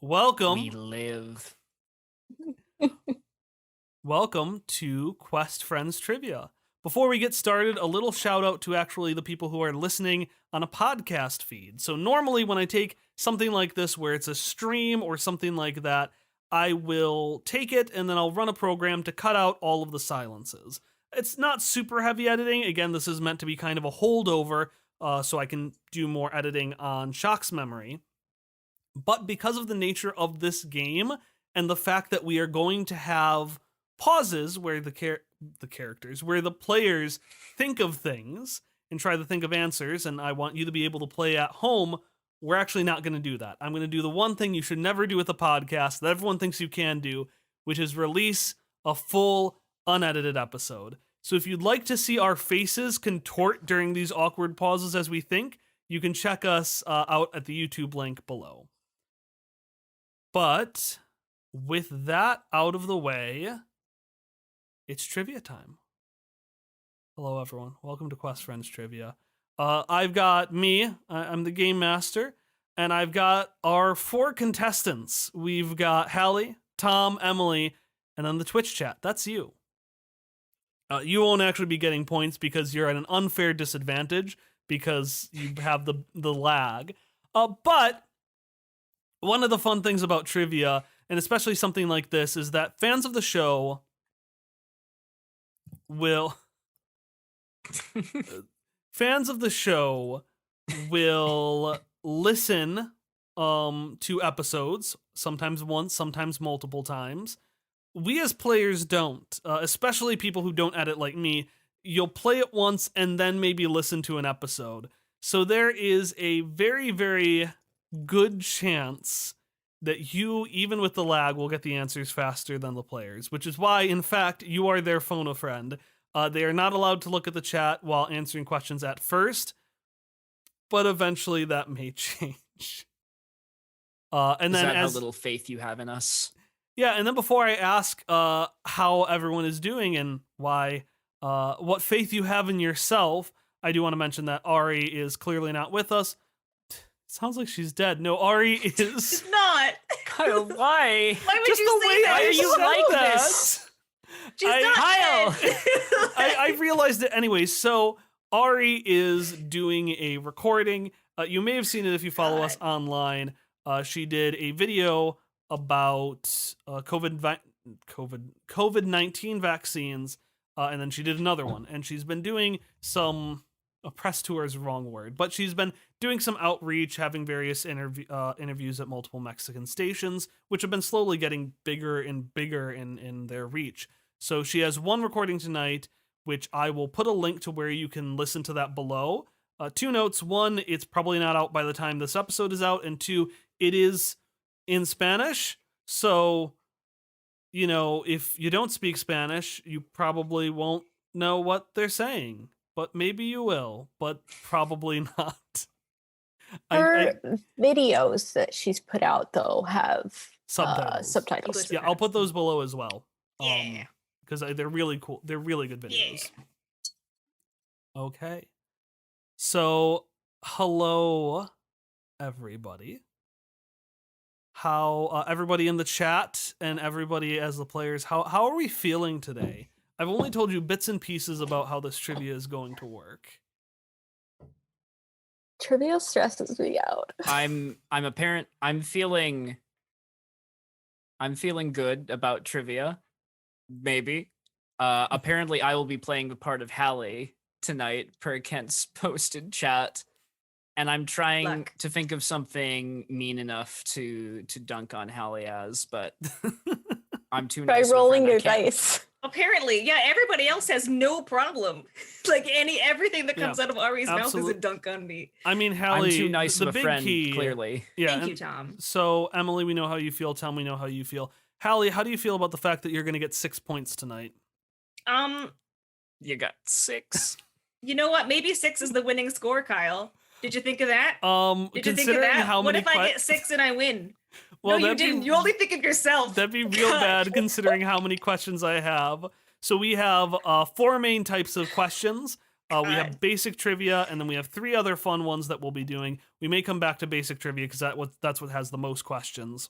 Welcome, We live. welcome to Quest Friends Trivia. Before we get started, a little shout out to actually the people who are listening on a podcast feed. So normally when I take something like this where it's a stream or something like that, I will take it and then I'll run a program to cut out all of the silences. It's not super heavy editing. Again, this is meant to be kind of a holdover, so I can do more editing on Shock's memory. But because of the nature of this game and the fact that we are going to have pauses where the characters, where the players think of things and try to think of answers, and I want you to be able to play at home, we're actually not going to do that. I'm going to do the one thing you should never do with a podcast that everyone thinks you can do, which is release a full unedited episode. So if you'd like to see our faces contort during these awkward pauses as we think, you can check us out at the YouTube link below. But with that out of the way, it's trivia time. Hello, everyone. Welcome to Quest Friends Trivia. I've got me, I'm the game master, and I've got our 4 contestants. We've got Hallie, Tom, Emily, and then the Twitch chat. That's you. You won't actually be getting points because you're at an unfair disadvantage because you have the lag. But one of the fun things about trivia, and especially something like this, is that fans of the show will listen to episodes, sometimes once, sometimes multiple times. We as players don't, especially people who don't edit like me. You'll play it once and then maybe listen to an episode. So there is a very, very good chance that you, even with the lag, will get the answers faster than the players, which is why, in fact, you are their phone a friend. They are not allowed to look at the chat while answering questions at first, but eventually that may change. And Is then that how little faith you have in us? Yeah, and then before I ask how everyone is doing and why, what faith you have in yourself, I do want to mention that Ari is clearly not with us. Sounds like she's dead. No, Ari is. It's not. Kyle, why? Why would Just you the say way that? Why are you said like that. this? She's I- not Kyle! dead. I realized it anyway. So Ari is doing a recording. You may have seen it if you follow us online. She did a video about COVID-19 vaccines, and then she did another one. And she's been doing some press tour is the wrong word, but she's been doing some outreach, having various interviews at multiple Mexican stations, which have been slowly getting bigger and bigger in their reach. So she has one recording tonight, which I will put a link to where you can listen to that below. 2 notes. 1, it's probably not out by the time this episode is out. And 2, it is in Spanish. So, if you don't speak Spanish, you probably won't know what they're saying. But maybe you will, but probably not. Her videos that she's put out, though, have subtitles. Yeah, I'll put those below as well. Yeah. Because they're really cool. They're really good videos. Yeah. Okay. So, hello, everybody. How everybody in the chat and everybody as the players, how are we feeling today? I've only told you bits and pieces about how this trivia is going to work. Trivia stresses me out. I'm a parent. I'm feeling good about trivia. Maybe. Apparently I will be playing the part of Hallie tonight per Kent's posted chat. And I'm trying to think of something mean enough to dunk on Hallie as, but I'm too nice. By rolling your dice. Apparently, yeah, everybody else has no problem. Like everything that comes out of Ari's mouth is a dunk on me. I mean, Hallie, I'm too nice the of a big friend, key, clearly. Yeah. Thank you, Tom. So, Emily, we know how you feel. Tom, we know how you feel. Hallie, how do you feel about the fact that you're going to get 6 points tonight? You got 6. You know what? Maybe 6 is the winning score, Kyle. Did you think of that? Did you think of that? How what many if I get 6 and I win? Well, no, you didn't. You only think of yourself. That'd be real bad considering how many questions I have. So we have 4 main types of questions. We have basic trivia, and then we have 3 other fun ones that we'll be doing. We may come back to basic trivia because that's what has the most questions.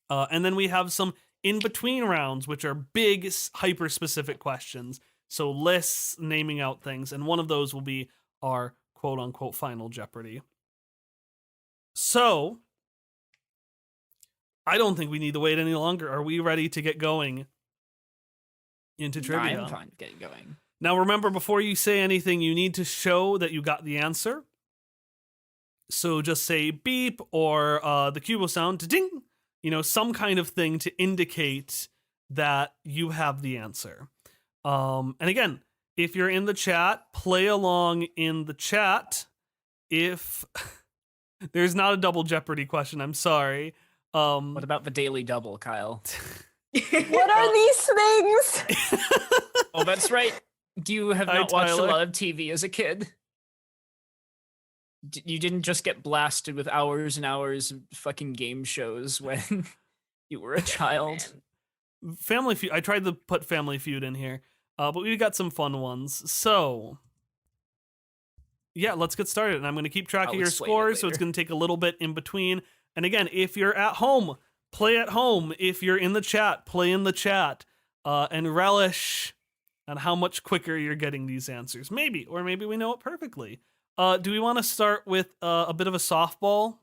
And then we have some in-between rounds, which are big, hyper-specific questions. So lists, naming out things. And one of those will be our quote-unquote Final Jeopardy. So, I don't think we need to wait any longer. Are we ready to get going into trivia? I'm fine getting going. Now, remember, before you say anything, you need to show that you got the answer. So just say beep or the cubo sound, ding, some kind of thing to indicate that you have the answer. And again, if you're in the chat, play along in the chat. If there's not a double Jeopardy question, I'm sorry. What about the Daily Double, Kyle? What are these things? Oh, that's right. You have not watched a lot of TV as a kid. You didn't just get blasted with hours and hours of fucking game shows when you were a child. Family Feud. I tried to put Family Feud in here, but we got some fun ones. So, yeah, let's get started. And I'm going to keep track of your scores, so it's going to take a little bit in between. And again, if you're at home, play at home. If you're in the chat, play in the chat. And relish on how much quicker you're getting these answers. Maybe, or maybe we know it perfectly. Do we want to start with a bit of a softball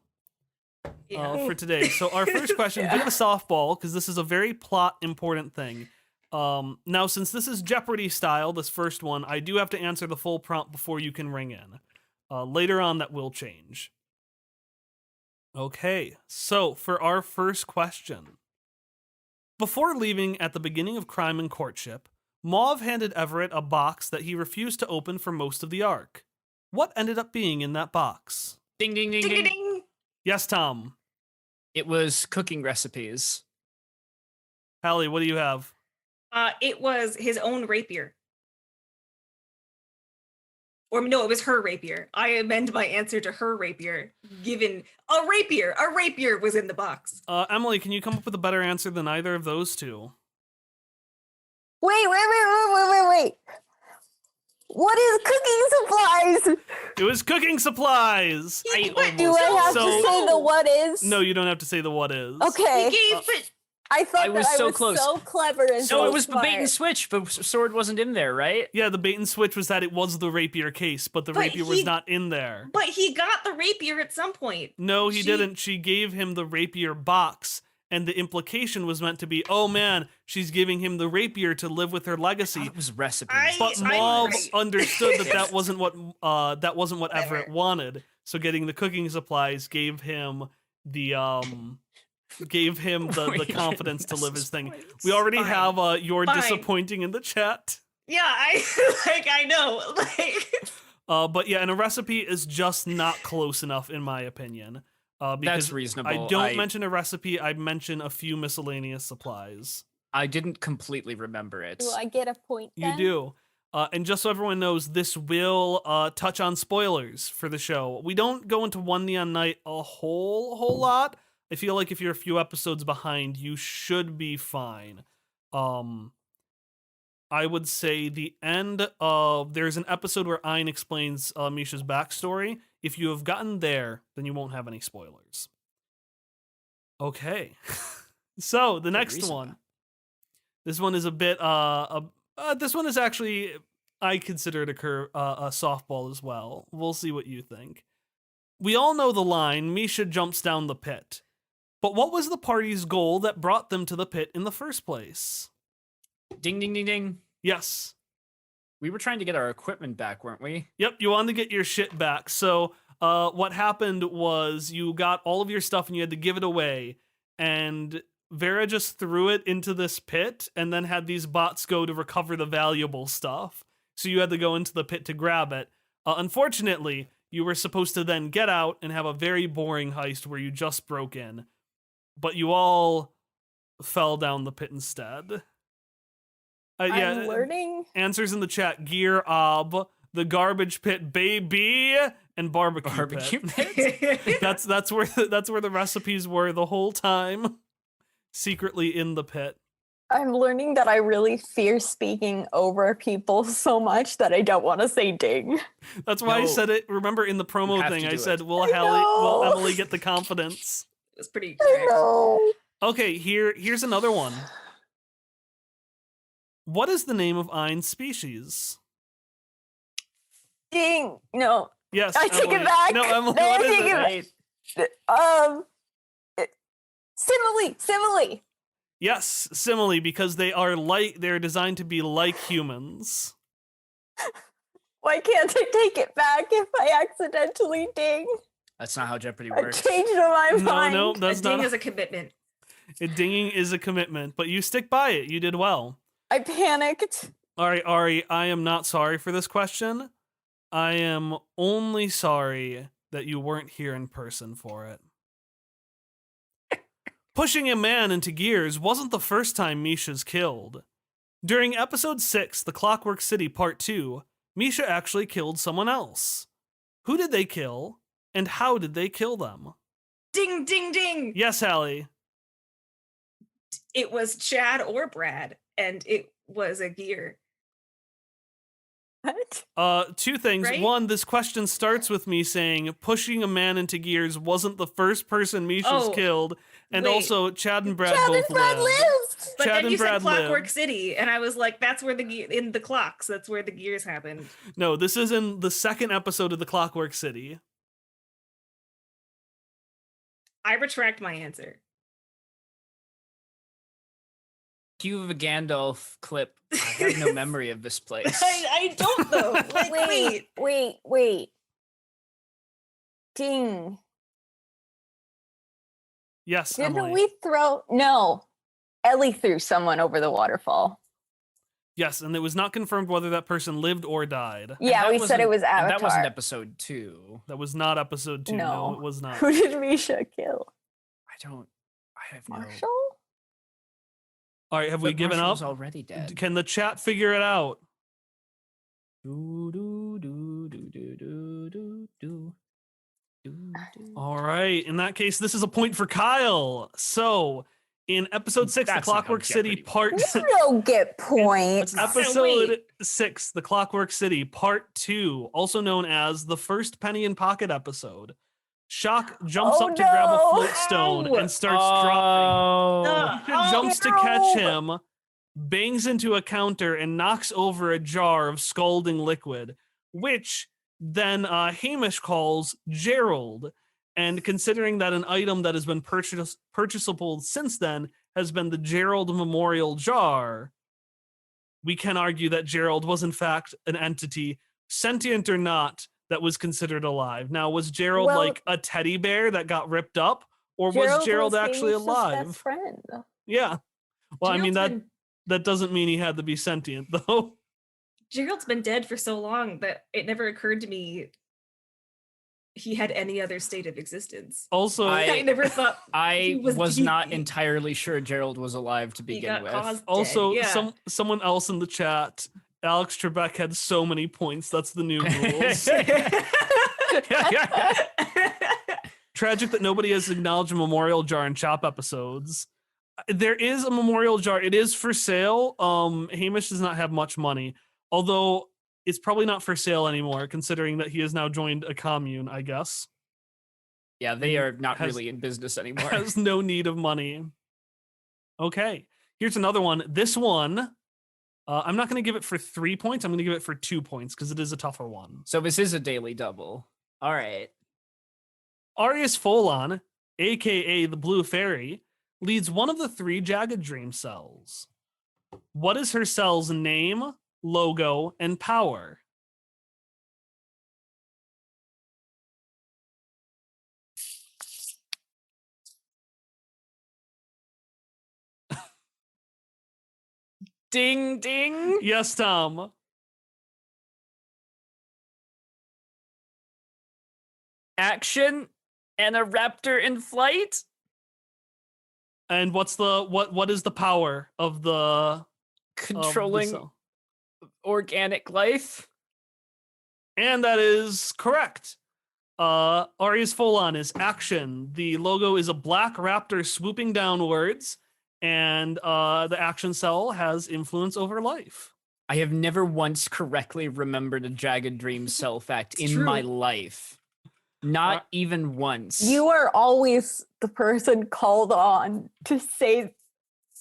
for today? So our first question, a bit of a softball, because this is a very plot important thing. Now, since this is Jeopardy style, this first one, I do have to answer the full prompt before you can ring in. Later on, that will change. Okay, so for our first question. Before leaving at the beginning of Crime and Courtship, Mauve handed Everett a box that he refused to open for most of the arc. What ended up being in that box? Ding, ding, ding, Ding, ding. ding, ding. Yes, Tom. It was cooking recipes. Hallie, what do you have? It was his own rapier. Or no, it was her rapier. I amend my answer to her rapier, given a rapier. A rapier was in the box. Emily, can you come up with a better answer than either of those two? Wait. What is cooking supplies? It was cooking supplies. Do I have to say the what is? No, you don't have to say the what is. Okay. I thought I was that so I was close. so clever and so No, it was the smart. bait and switch, but sword wasn't in there, right? Yeah, the bait and switch was that it was the rapier case, but the rapier was not in there. But he got the rapier at some point. No, he didn't. She gave him the rapier box, and the implication was meant to be, oh man, she's giving him the rapier to live with her legacy. It was recipes. But Mauve understood that wasn't what Everett wanted. So getting the cooking supplies gave him the confidence to live his thing. We already have your disappointing in the chat. Yeah, I know. But yeah, and a recipe is just not close enough in my opinion. Because that's reasonable. I don't mention a recipe, I mention a few miscellaneous supplies. I didn't completely remember it. Do I get a point then? You do. And just so everyone knows, this will touch on spoilers for the show. We don't go into One Neon Night a whole lot. I feel like if you're a few episodes behind, you should be fine. I would say the end of... There's an episode where Ein explains Misha's backstory. If you have gotten there, then you won't have any spoilers. Okay. So, the next one. This one is a bit... this one is actually... I consider it a softball as well. We'll see what you think. We all know the line, Misha jumps down the pit. But what was the party's goal that brought them to the pit in the first place? Ding, ding, ding, ding. Yes. We were trying to get our equipment back, weren't we? Yep, you wanted to get your shit back. So what happened was you got all of your stuff and you had to give it away. And Vera just threw it into this pit and then had these bots go to recover the valuable stuff. So you had to go into the pit to grab it. Unfortunately, you were supposed to then get out and have a very boring heist where you just broke in. But you all fell down the pit instead. I'm learning. Answers in the chat: Gear Ob, the garbage pit, baby, and barbecue pit. that's where the recipes were the whole time, secretly in the pit. I'm learning that I really fear speaking over people so much that I don't want to say ding. That's why I said it. Remember in the promo thing, I said, "Will Emily get the confidence?" It was pretty. Okay, here's another one. What is the name of Ein's species? Ding. No. Yes, I take it Emily. back. No, Emily, No, I what is take it? it Simile. Yes, simile, because they're designed to be like humans. Why can't I take it back if I accidentally ding? That's not how Jeopardy I works. changed my mind. No, A that's ding not. is a commitment. Dinging is a commitment, but you stick by it. You did well. I panicked. All right, Ari, I am not sorry for this question. I am only sorry that you weren't here in person for it. Pushing a man into gears wasn't the first time Misha's killed. During episode 6, The Clockwork City Part 2, Misha actually killed someone else. Who did they kill, and how did they kill them? Ding, ding, ding. Yes, Hallie. It was Chad or Brad, and it was a gear. What? Two things. Right? One, this question starts with me saying pushing a man into gears wasn't the first person Misha's Oh, killed, and wait. also Chad and Brad Chad both and Brad lived. lived. But Chad then and you Brad said Clockwork lived. City, and I was like, that's where in the clocks, that's where the gears happened. No, this is in the second episode of The Clockwork City. I retract my answer. Cue of a Gandalf clip. I have no memory of this place. I don't though. Like, Wait. Ding. Yes, Didn't Emily. we throw? No. Ellie threw someone over the waterfall. Yes, and it was not confirmed whether that person lived or died. And Yeah, that we said it wasn't- was and Avatar. That wasn't episode 2. That was not episode 2. No, No. it was not. Who did Misha kill? I have no. Marshall? All right, have we But given Marshall's up? already dead. Can the chat figure it out? Do, do, do, do, do, do, do, do. Do, do. All right. In that case, this is a point for Kyle. So, in episode 6, That's The not how Clockwork City Jeopardy Part You don't get points. not- Episode wait. 6, The Clockwork City Part 2, also known as the first Penny in Pocket episode. Shock jumps Oh, up to grab a no. float stone Ow. and starts dropping. Oh. Misha jumps to catch no. him, bangs into a counter, and knocks over a jar of scalding liquid, which then Hamish calls Gerald. And considering that an item that has been purchasable since then has been the Gerald Memorial Jar, we can argue that Gerald was in fact an entity, sentient or not, that was considered alive. Now, was Gerald Well- like a teddy bear that got ripped up, or was Gerald Gerald was actually Hamish's alive? Best friend. Yeah. Well, I mean Gerald's that doesn't mean he had to be sentient though. Gerald's been dead for so long that it never occurred to me he had any other state of existence. Also, I never thought I was was not deep. entirely sure Gerald was alive to he begin got with. caused also dead. Yeah. someone else in the chat, Alex Trebek had so many points. That's the new rules. Tragic that nobody has acknowledged a memorial jar in Chop episodes. There is a memorial jar. It is for sale. Hamish does not have much money, although it's probably not for sale anymore, considering that he has now joined a commune, I guess. Yeah, they are not Has- really in business anymore. Has no need of money. Okay, here's another one. This one, I'm not going to give it for 3 points. I'm going to give it for 2 points because it is a tougher one. So this is a daily double. All right. Arius Folon, aka the Blue Fairy, leads one of the 3 Jagged Dream cells. What is her cell's name, logo, and power? Ding ding. Yes, Tom. Action and a raptor in flight. And what's the what is the power of the Controlling cell? organic life. And that is correct. Arius Folon is action. The logo is a black raptor swooping downwards, and the action cell has influence over life. I have never once correctly remembered a Jagged Dream cell fact It's in my true. life. Not even once. You are always the person called on to say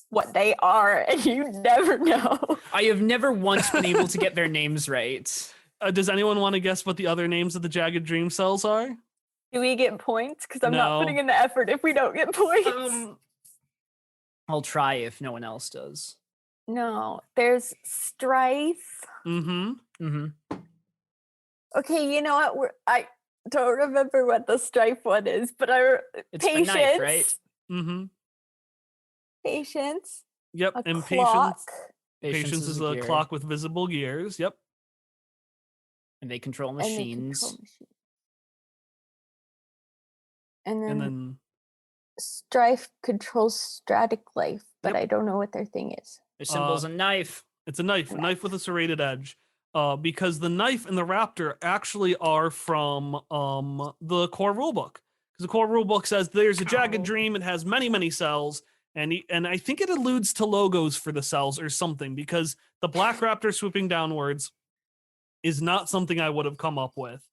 what they are, and you never know. I have never once been able to get their names right. Does anyone want to guess what the other names of the Jagged Dream cells are? Do we get points? Because I'm No. not putting in the effort if we don't get points. I'll try if no one else does. No, there's Strife. Mm-hmm. Mm-hmm. Okay, you know what? I don't remember what the Strife one is, but It's the patience, knife, right? Mm-hmm. patience, Yep. a And clock, patience is a a gear, clock with visible gears. Yep. and they control and they machines. control machines. And And then then Strife controls Stratic Life, but Yep. I don't know what their thing is. Their symbol's a knife. it's a knife with a serrated edge. Because the knife and the raptor actually are from the core rulebook. Because the core rulebook says there's a Jagged Oh. Dream. It has many, many cells. And I think it alludes to logos for the cells or something, because the black raptor swooping downwards is not something I would have come up with.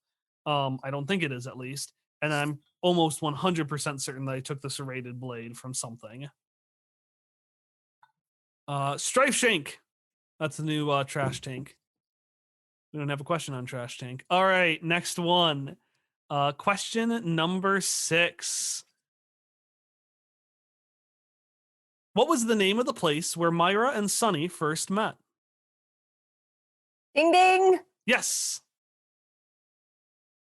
I don't think it is, at least. And I'm almost 100% certain that I took the serrated blade from something. Strife Shank. That's the new trash tank. We don't have a question on trash tank. All right, next one. Question number 6. What was the name of the place where Myra and Sunny first met? Ding ding! Yes.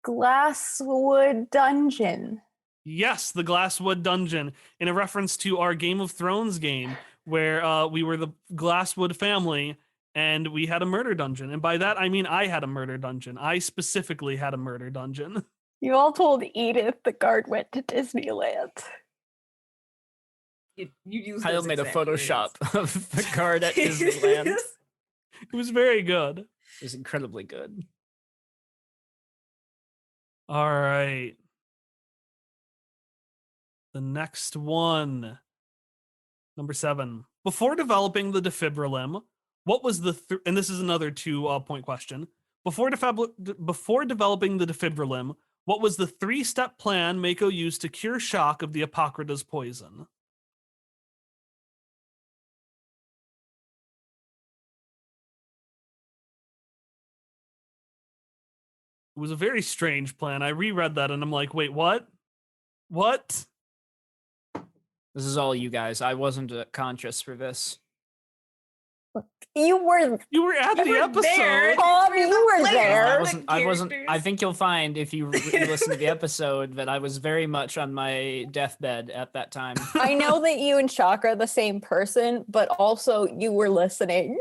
Glasswood Dungeon. Yes, the Glasswood Dungeon, in a reference to our Game of Thrones game, where we were the Glasswood family and we had a murder dungeon. And by that, I mean I had a murder dungeon. I specifically had a murder dungeon. You all told Edith the guard went to Disneyland. You use Kyle those made a exact words. Photoshop of the card at Disneyland. It was very good. It was incredibly good. All right. The next one. Number 7. Before developing the defibrillim, what was the and this is another 2-point question. Before developing the defibrillim, what was the 3-step plan Mako used to cure shock of the Apocrypha's poison? It was a very strange plan. I reread that and I'm like, wait, what? What? This is all you guys. I wasn't conscious for this. You were You were at the were episode. there. Bob, We're you the were players, there. not the I wasn't. I characters. think you'll find if you listen to the episode that I was very much on my deathbed at that time. I know that you and Shock are the same person, but also you were listening.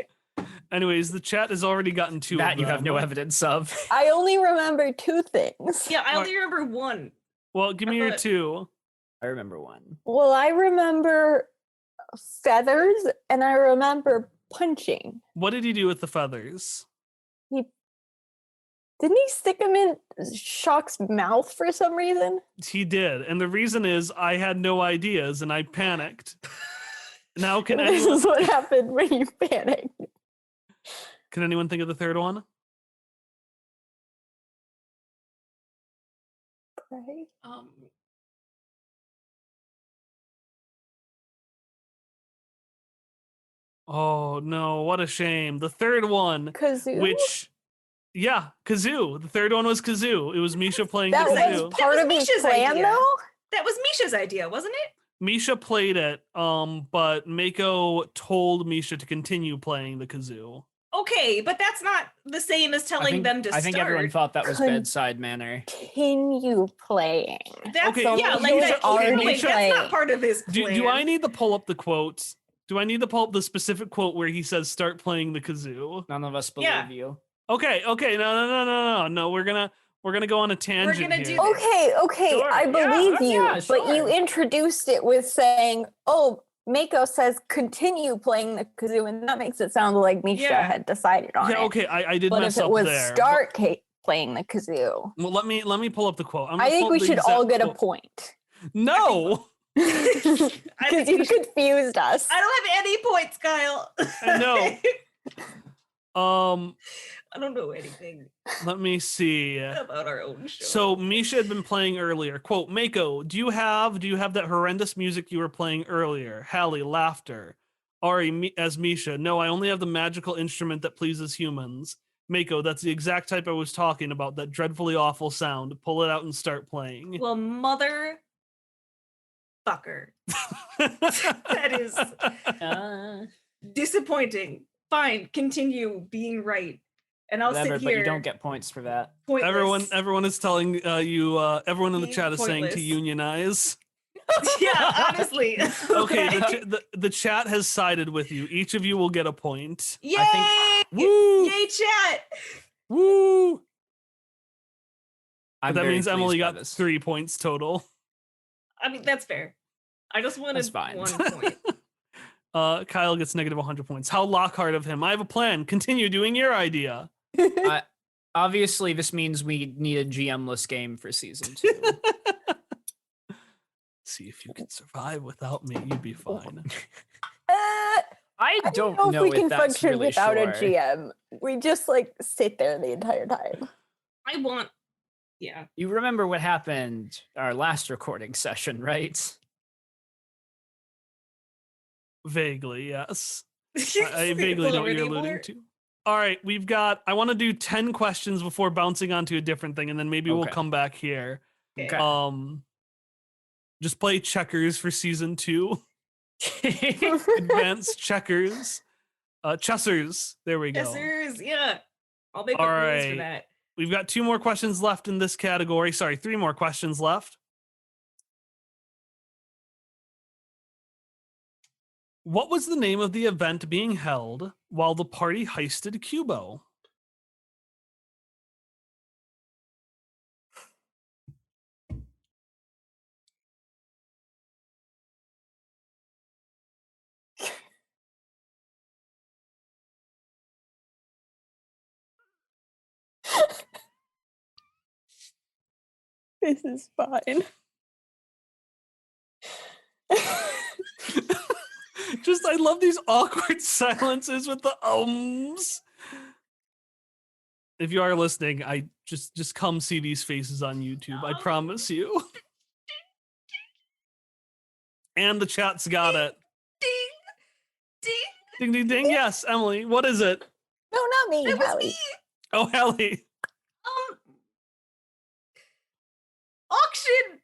Anyways, the chat has already gotten 2 That of you have them. no evidence of. I only remember 2 things. Yeah, I only remember one. Well, give me your thought- 2. I remember one. Well, I remember feathers and I remember punching. What did he do with the feathers? Didn't he stick them in Shock's mouth for some reason? He did. And the reason is I had no ideas and I panicked. Now can This anyone is what happened when you panic. can anyone think of the third one? Right? Oh no, what a shame. The third one, Kazoo? which yeah, Kazoo. The third one was Kazoo. It was Misha playing That the was Kazoo. That part was of his Misha's plan, idea. though? That was Misha's idea, wasn't it? Misha played it, but Mako told Misha to continue playing the Kazoo. Okay, but that's not the same as telling them to I think start. everyone thought that was Couldn't- bedside manner. Continue playing. That's Okay, yeah, so like Misha- that. okay, Like, Misha- that's not part of his plan. Do I need to pull up the quotes? Do I need to pull up the specific quote where he says start playing the Kazoo? None of us believe Yeah. you. Okay, no. We're gonna go on a tangent gonna here. do this. Okay, Sure, I yeah, believe you, yeah, but you sure. introduced it with saying, "Oh, Mako says continue playing the kazoo," and that makes it sound like Misha Yeah. had decided on Yeah, it. okay, I did But mess if it up was there. start playing the kazoo, Well, let me pull up the quote. I'm I gonna think pull we up the should all exact get a quote. point No, because think you we should- confused us. I don't have any points, Kyle. I know. I don't know anything Let me see. about our own show. So Misha had been playing earlier. Quote, Mako, do you have that horrendous music you were playing earlier? Hallie, laughter. Ari, as Misha, no, I only have the magical instrument that pleases humans. Mako, that's the exact type I was talking about, that dreadfully awful sound. Pull it out and start playing. Well, mother fucker. That is disappointing. Fine, continue being right. And I'll Whatever, sit but here. you don't get points for that. Pointless. Everyone is telling you, everyone in the Being chat is saying to pointless. unionize. Yeah, honestly. Okay, the chat has sided with you. Each of you will get a point. Yay! Woo! Yay, chat! Woo! I'm That very means Emily pleased by got this. 3 points total. I mean, that's fair. I just wanted That's fine. 1 point. Kyle gets negative 100 points. How Lockhart of him. I have a plan. Continue doing your idea. Obviously, this means we need a GM-less game for season 2. See if you can survive without me. You'd be fine. I don't know if we can that's function really without sure. a GM. We just like sit there the entire time. I want. Yeah. You remember what happened our last recording session, right? Vaguely, yes. I vaguely know what you're alluding Anymore? to. All right, I want to do 10 questions before bouncing onto a different thing, and then maybe we'll Okay. come back here. Okay. Just play checkers for season 2. Advanced checkers. Chessers. There we go. Chessers, yeah. I'll make All up rules right. for that. We've got 2 more questions left in this category. Sorry, 3 more questions left. What was the name of the event being held while the party heisted Cubo? This is fine. Just, I love these awkward silences with the ums. If you are listening, I just come see these faces on YouTube. I promise you. And the chat's got it. Ding! Ding! Ding, ding, ding. Yes, Emily. What is it? No, not me, It was Hallie. me! Oh, Hallie. Auction!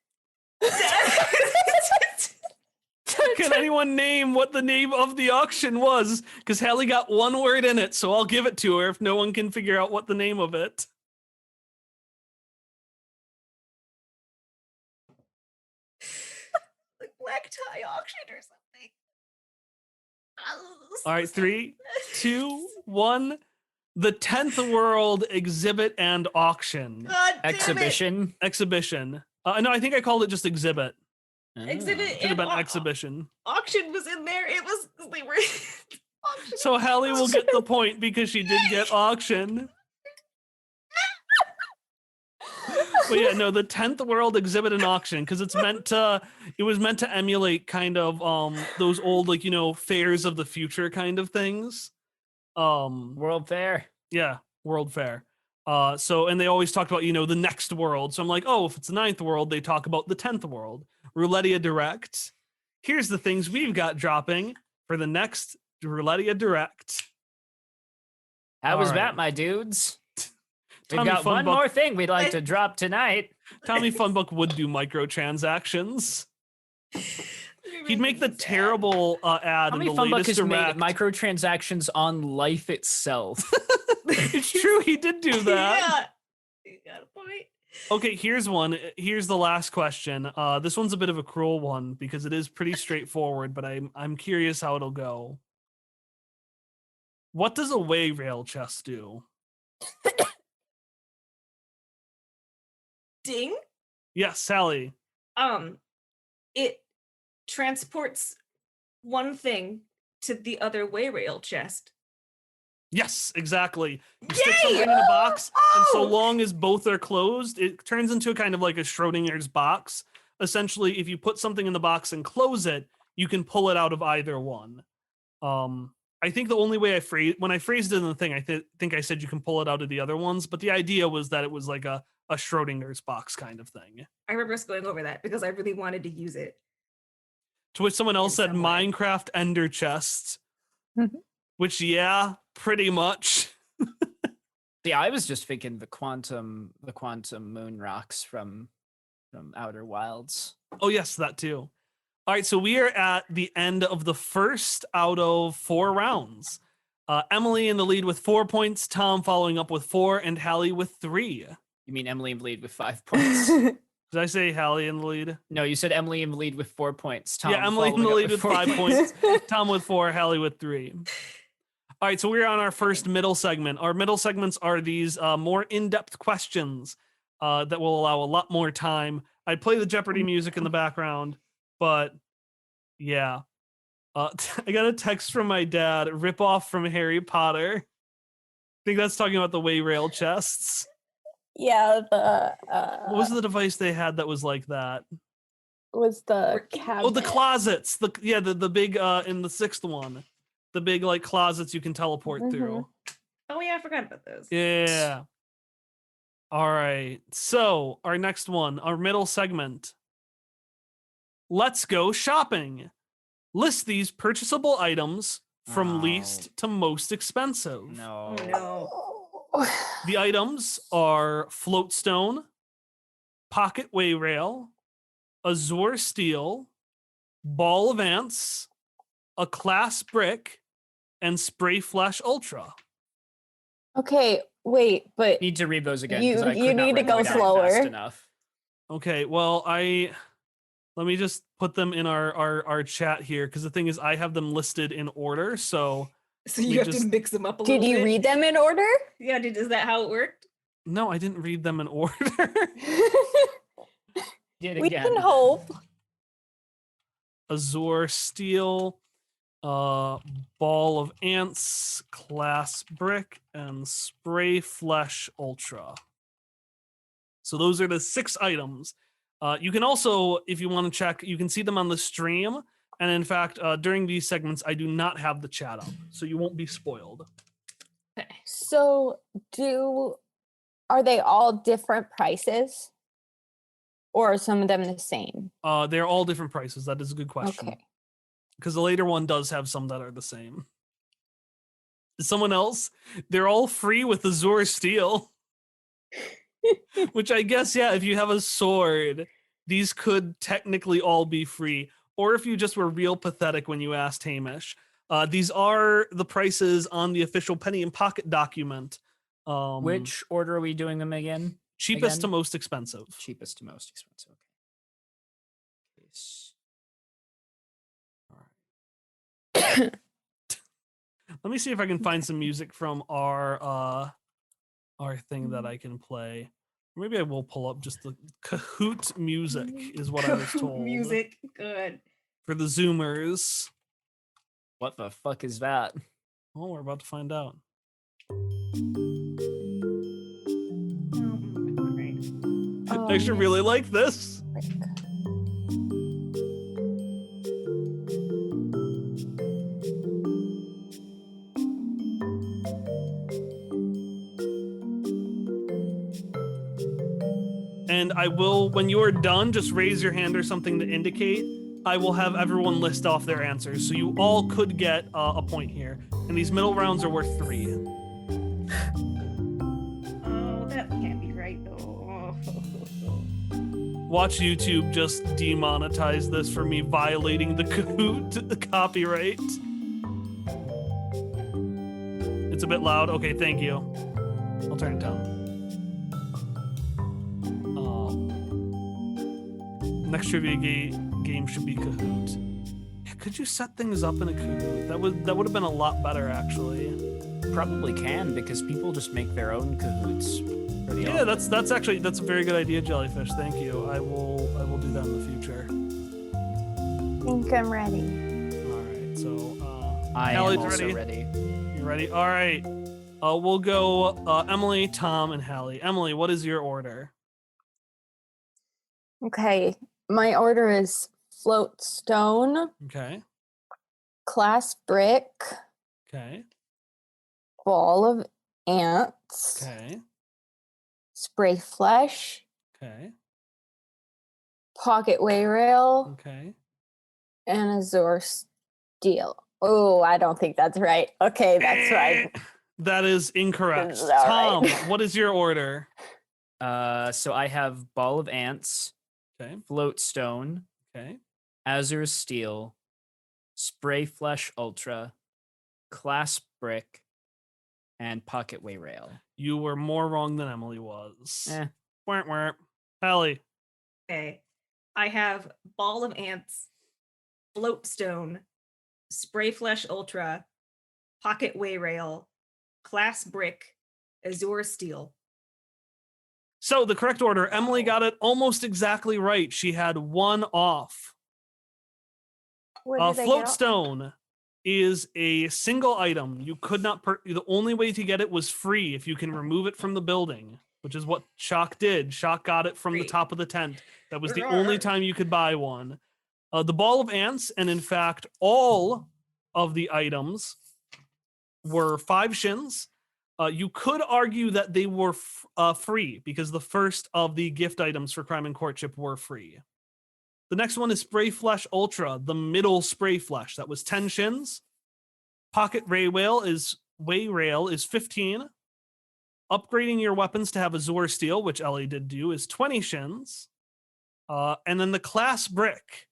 Can anyone name what the name of the auction was? Because Hallie got 1 word in it, so I'll give it to her if no one can figure out what the name of it. Like black tie auction or something. All right, 3, 2, 1. The 10th World Exhibit and Auction. God damn Exhibition. Exhibition. No, I think I called it just Exhibit. It. Exhibit Should have and been Exhibition. auction was in there. It was they were auction. So Hallie will get the point because she did get auction. But yeah, no, the 10th World Exhibit and Auction, because it was meant to emulate kind of those old, like, fairs of the future kind of things. World Fair. Yeah, World Fair. And they always talked about, the next world. So I'm like, oh, if it's the 9th world, they talk about the 10th world. Roulettia Direct. Here's the things we've got dropping for the next Roulettia Direct. How was All that, right. my dudes? We've Tommy got one Funbuck- more thing we'd like to drop tonight. Tommy Funbook would do microtransactions. He'd make the terrible ad Tommy in the Funbuck latest has made Direct. microtransactions on life itself. It's true, he did do that. Yeah. You got a point. Okay, here's one. Here's the last question. This one's a bit of a cruel one because it is pretty straightforward, but I'm curious how it'll go. What does a way rail chest do? Ding. Yes, Sally. It transports one thing to the other way rail chest. Yes, exactly. You stick Yay! something in a box, and so Oh! long as both are closed, it turns into a kind of like a Schrodinger's box. Essentially, if you put something in the box and close it, you can pull it out of either one. I think the only way when I phrased it in the thing, I think I said you can pull it out of the other ones, but the idea was that it was like a Schrodinger's box kind of thing. I remember us going over that because I really wanted to use it. To which someone else In said some way. Minecraft Ender Chests, which yeah, pretty much. See, I was just thinking the quantum moon rocks from Outer Wilds. Oh yes, that too. All right, so we are at the end of the first out of 4 rounds. Emily in the lead with 4 points, Tom following up with 4, and Hallie with 3. You mean Emily in the lead with 5 points? Did I say Hallie in the lead? No, you said Emily in the lead with 4 points. Tom Yeah, Emily in the following up lead with 4 5 points, Tom with 4, Hallie with 3. All right, so we're on our first middle segment. Our middle segments are these more in-depth questions that will allow a lot more time. I play the Jeopardy music in the background, but yeah. I got a text from my dad, rip off from Harry Potter. I think that's talking about the way rail chests. Yeah, the What was the device they had that was like that? was the Ricky? cabinet. Oh, the closets. The big in the 6th one. The big like closets you can teleport through. Oh yeah, I forgot about those. Yeah. All right. So, our next one, our middle segment. Let's go shopping. List these purchasable items from least to most expensive. No. Oh no. The items are floatstone, pocket way rail, azure steel, ball of ants, a class brick, and spray flash ultra. Okay, wait, but Need to read those again. You- 'Cause I you could not need to write go them down slower. Fast enough. Okay, well, let me just put them in our chat here because the thing is I have them listed in order. So So We you have just- to mix them up a little did bit. you read them in order? Yeah, is that how it worked? no, I didn't read them in order. Did We again. can hope. Azure steel, ball of ants, class brick, and spray flesh ultra. So those are the 6 items. You can also, if you want to check, you can see them on the stream. And in fact, during these segments, I do not have the chat up, so you won't be spoiled. So, are they all different prices? Or are some of them the same? They're all different prices. That is a good question. Okay. Because the later one does have some that are the same. Someone else, they're all free with Azure Steel. Which I guess, yeah, if you have a sword, these could technically all be free. Or if you just were real pathetic when you asked Hamish. These are the prices on the official Penny and Pocket document. Which order are we doing them again? cheapest to again? most expensive? Cheapest to most expensive. Okay. Yes. Let me see if I can find some music from our thing that I can play. Maybe I will pull up just the Kahoot music is what I was told. Music, good. For the Zoomers. What the fuck is that? Oh, we're about to find out. I actually really like this. And I will, when you are done, just raise your hand or something to indicate. I will have everyone list off their answers. So you all could get a point here. And these middle rounds are worth 3. Oh, that can't be right though. Watch YouTube just demonetize this for me violating the Kahoot copyright. It's a bit loud. Okay, thank you. I'll turn it down. Next trivia game should be Kahoot. Yeah, could you set things up in a Kahoot? That would have been a lot better, actually. Probably can, because people just make their own Kahoots. pretty Yeah, often. that's a very good idea, Jellyfish. Thank you. I will do that in the future. I think I'm ready. All right, so I Allie's am also ready. ready. You ready? All right. We'll go Emily, Tom, and Hallie. Emily, what is your order? Okay. My order is float stone, Okay. class brick, Okay. Ball of ants. Okay. Spray flesh. Okay. Pocket way rail. Okay. And Azure steel. Oh, I don't think that's right. Okay, that's right. That is incorrect. This is all Tom, right. what is your order? So I have Ball of Ants, Okay. Float Stone, Okay. Azure Steel, Spray Flesh Ultra, Clasp Brick, and Pocket Way Rail. You were more wrong than Emily was. Eh. Wah, wah. Hallie. Okay. I have Ball of Ants, Float Stone, Spray Flesh Ultra, Pocket Way Rail, Class Brick, Azure Steel. So the correct order, Emily got it almost exactly right. She had one off. Where did I get Float off? Stone is a single item. You could not, the only way to get it was free if you can remove it from the building, which is what Shock did. Shock got it from the Free. top of the tent. That was the only time you could buy one. The Ball of Ants, and in fact, all of the items were 5 shins. You could argue that they were free because the first of the gift items for Crime and Courtship were free. The next one is Spray Flesh Ultra, the middle Spray Flesh. That was 10 shins. Pocket Way Rail is 15. Upgrading your weapons to have Azure Steel, which Ellie did do, is 20 shins. And then the Class Brick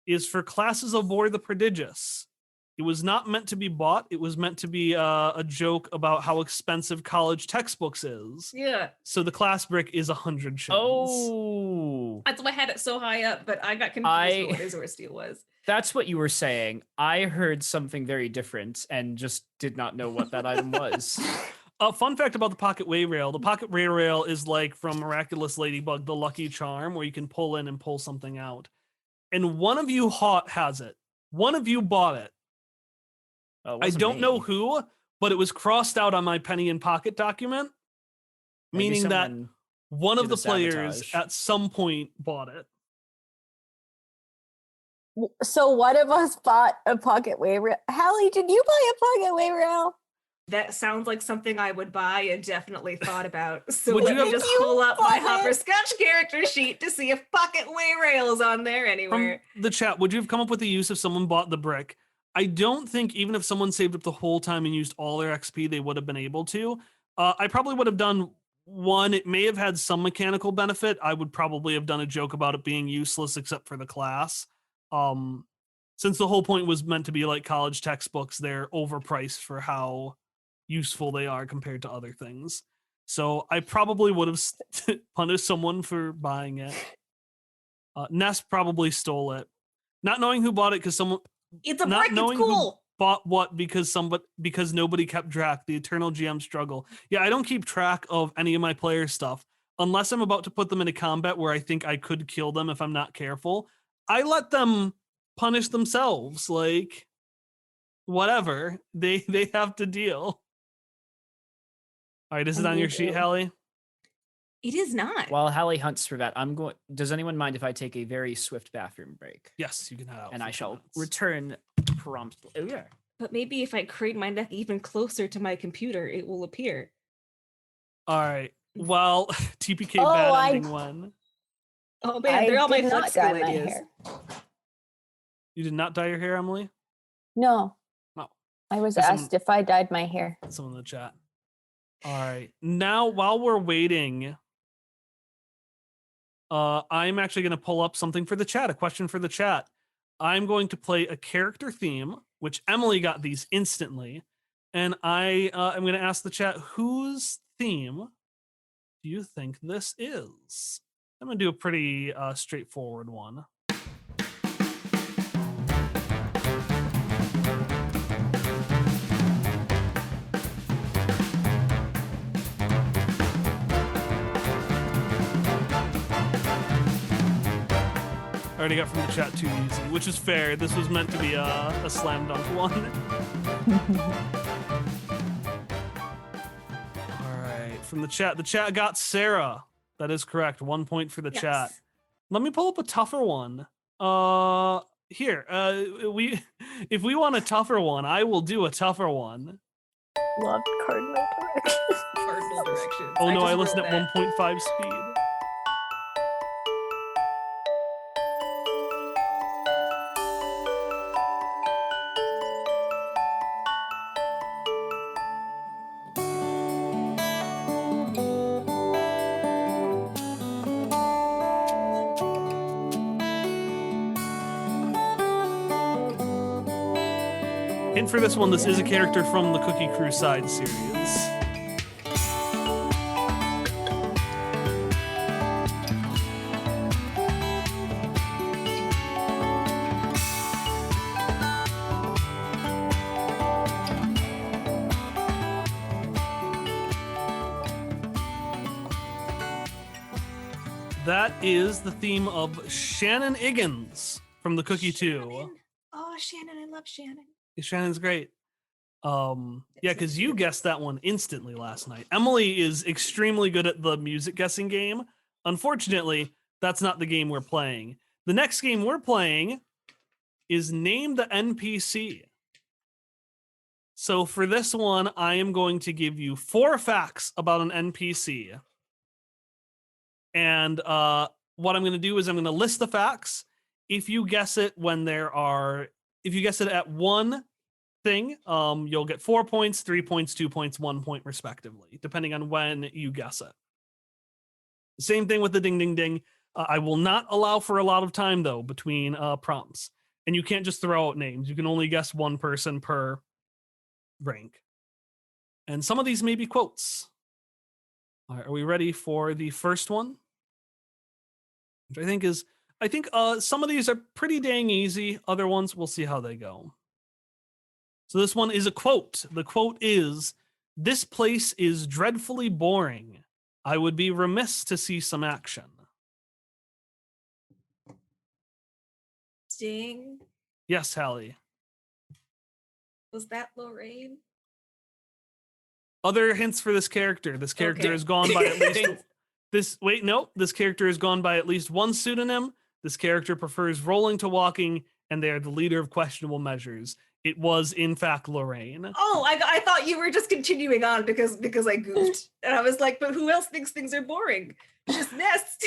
is for classes aboard the Prodigious. It was not meant to be bought. It was meant to be a joke about how expensive college textbooks is. Yeah. So the Class Brick is 100 shins. Oh, That's why I had it so high up, but I got confused with what Azure Steel was. that's what you were saying. I heard something very different and just did not know what that item was. Fun fact about the Pocket Way Rail. The Pocket Way Rail is like from Miraculous Ladybug, the Lucky Charm, where you can pull in and pull something out. And one of you has it. One of you bought it. Oh, it I wasn't don't know me. who, but it was crossed out on my penny in pocket document, Maybe meaning that someone one of did the a players sabotage. at some point bought it. So one of us bought a pocket way rail. Hallie, did you buy a pocket way rail? That sounds like something I would buy and definitely thought about. So Would let you me have- just You pull up my bought it? Hopperscotch character sheet to see if Pocket Way Rail is on there anywhere. From the chat, would you have come up with the use if someone bought the brick? I don't think even if someone saved up the whole time and used all their XP, they would have been able to. I probably would have done one. It may have had some mechanical benefit. I would probably have done a joke about it being useless except for the class. Since the whole point was meant to be like college textbooks, they're overpriced for how useful they are compared to other things. So I probably would have punished someone for buying it. Ness probably stole it. Not knowing who bought it because someone It's a not brick, it's knowing who cool. bought what because nobody kept track. The eternal GM struggle. Yeah, I don't keep track of any of my player stuff unless I'm about to put them into combat where I think I could kill them if I'm not careful. I let them punish themselves. Like whatever. They have to deal. All right, is it And on you your sheet, do. Hallie? It is not. While Hallie hunts for that, does anyone mind if I take a very swift bathroom break? Yes, you can head out. And for I 2 shall minutes. return promptly. Oh yeah. But maybe if I crane my neck even closer to my computer, it will appear. All right. Well, TPK Oh, bad I- ending one. Oh man, they're all my did flex not dye skill my ideas. hair. You did not dye your hair, Emily? No. Oh. I was There's some- asked if I dyed my hair. Someone in the chat. All right. Now, while we're waiting, I'm actually going to pull up something for the chat, a question for the chat. I'm going to play a character theme, which Emily got these instantly. And I am going to ask the chat, whose theme do you think this is? I'm going to do a pretty straightforward one. I already got from the chat too easy, which is fair. This was meant to be a slam dunk one. All right, from the chat got Sarah. That is correct. 1 point for the chat. Yes. Let me pull up a tougher one. Here, we if we want a tougher one, I will do a tougher one. Loved cardinal directions. Cardinal directions. Oh no, I just listened wrote at that. 1.5 speed. Hint for this one, this is a character from the Cookie Crusade series. That is the theme of Shannon Iggins from the Cookie 2. Shannon. Oh, Shannon, I love Shannon. Shannon's great. Yeah, so because you cute. guessed that one instantly last night. Emily is extremely good at the music guessing game. Unfortunately, that's not the game we're playing. The next game we're playing is Name the NPC. So for this one, I am going to give you 4 facts about an NPC. And what I'm going to do is I'm going to list the facts. If you guess it if you guess it at one thing, you'll get 4 points, 3 points, 2 points, 1 point respectively, depending on when you guess it. Same thing with the ding, ding, ding. I will not allow for a lot of time though between prompts, and you can't just throw out names. You can only guess one person per rank. And some of these may be quotes. All right, are we ready for the first one? Which I think some of these are pretty dang easy. Other ones, we'll see how they go. So this one is a quote. The quote is, "This place is dreadfully boring. I would be remiss to see some action." Ding. Yes, Hallie. Was that Lorraine? Other hints for this character. This character Okay. has gone by at least this character has gone by at least one pseudonym. This character prefers rolling to walking, and they are the leader of questionable measures. It was, in fact, Lorraine. Oh, I thought you were just continuing on because I goofed. And I was like, but who else thinks things are boring? Just Nest.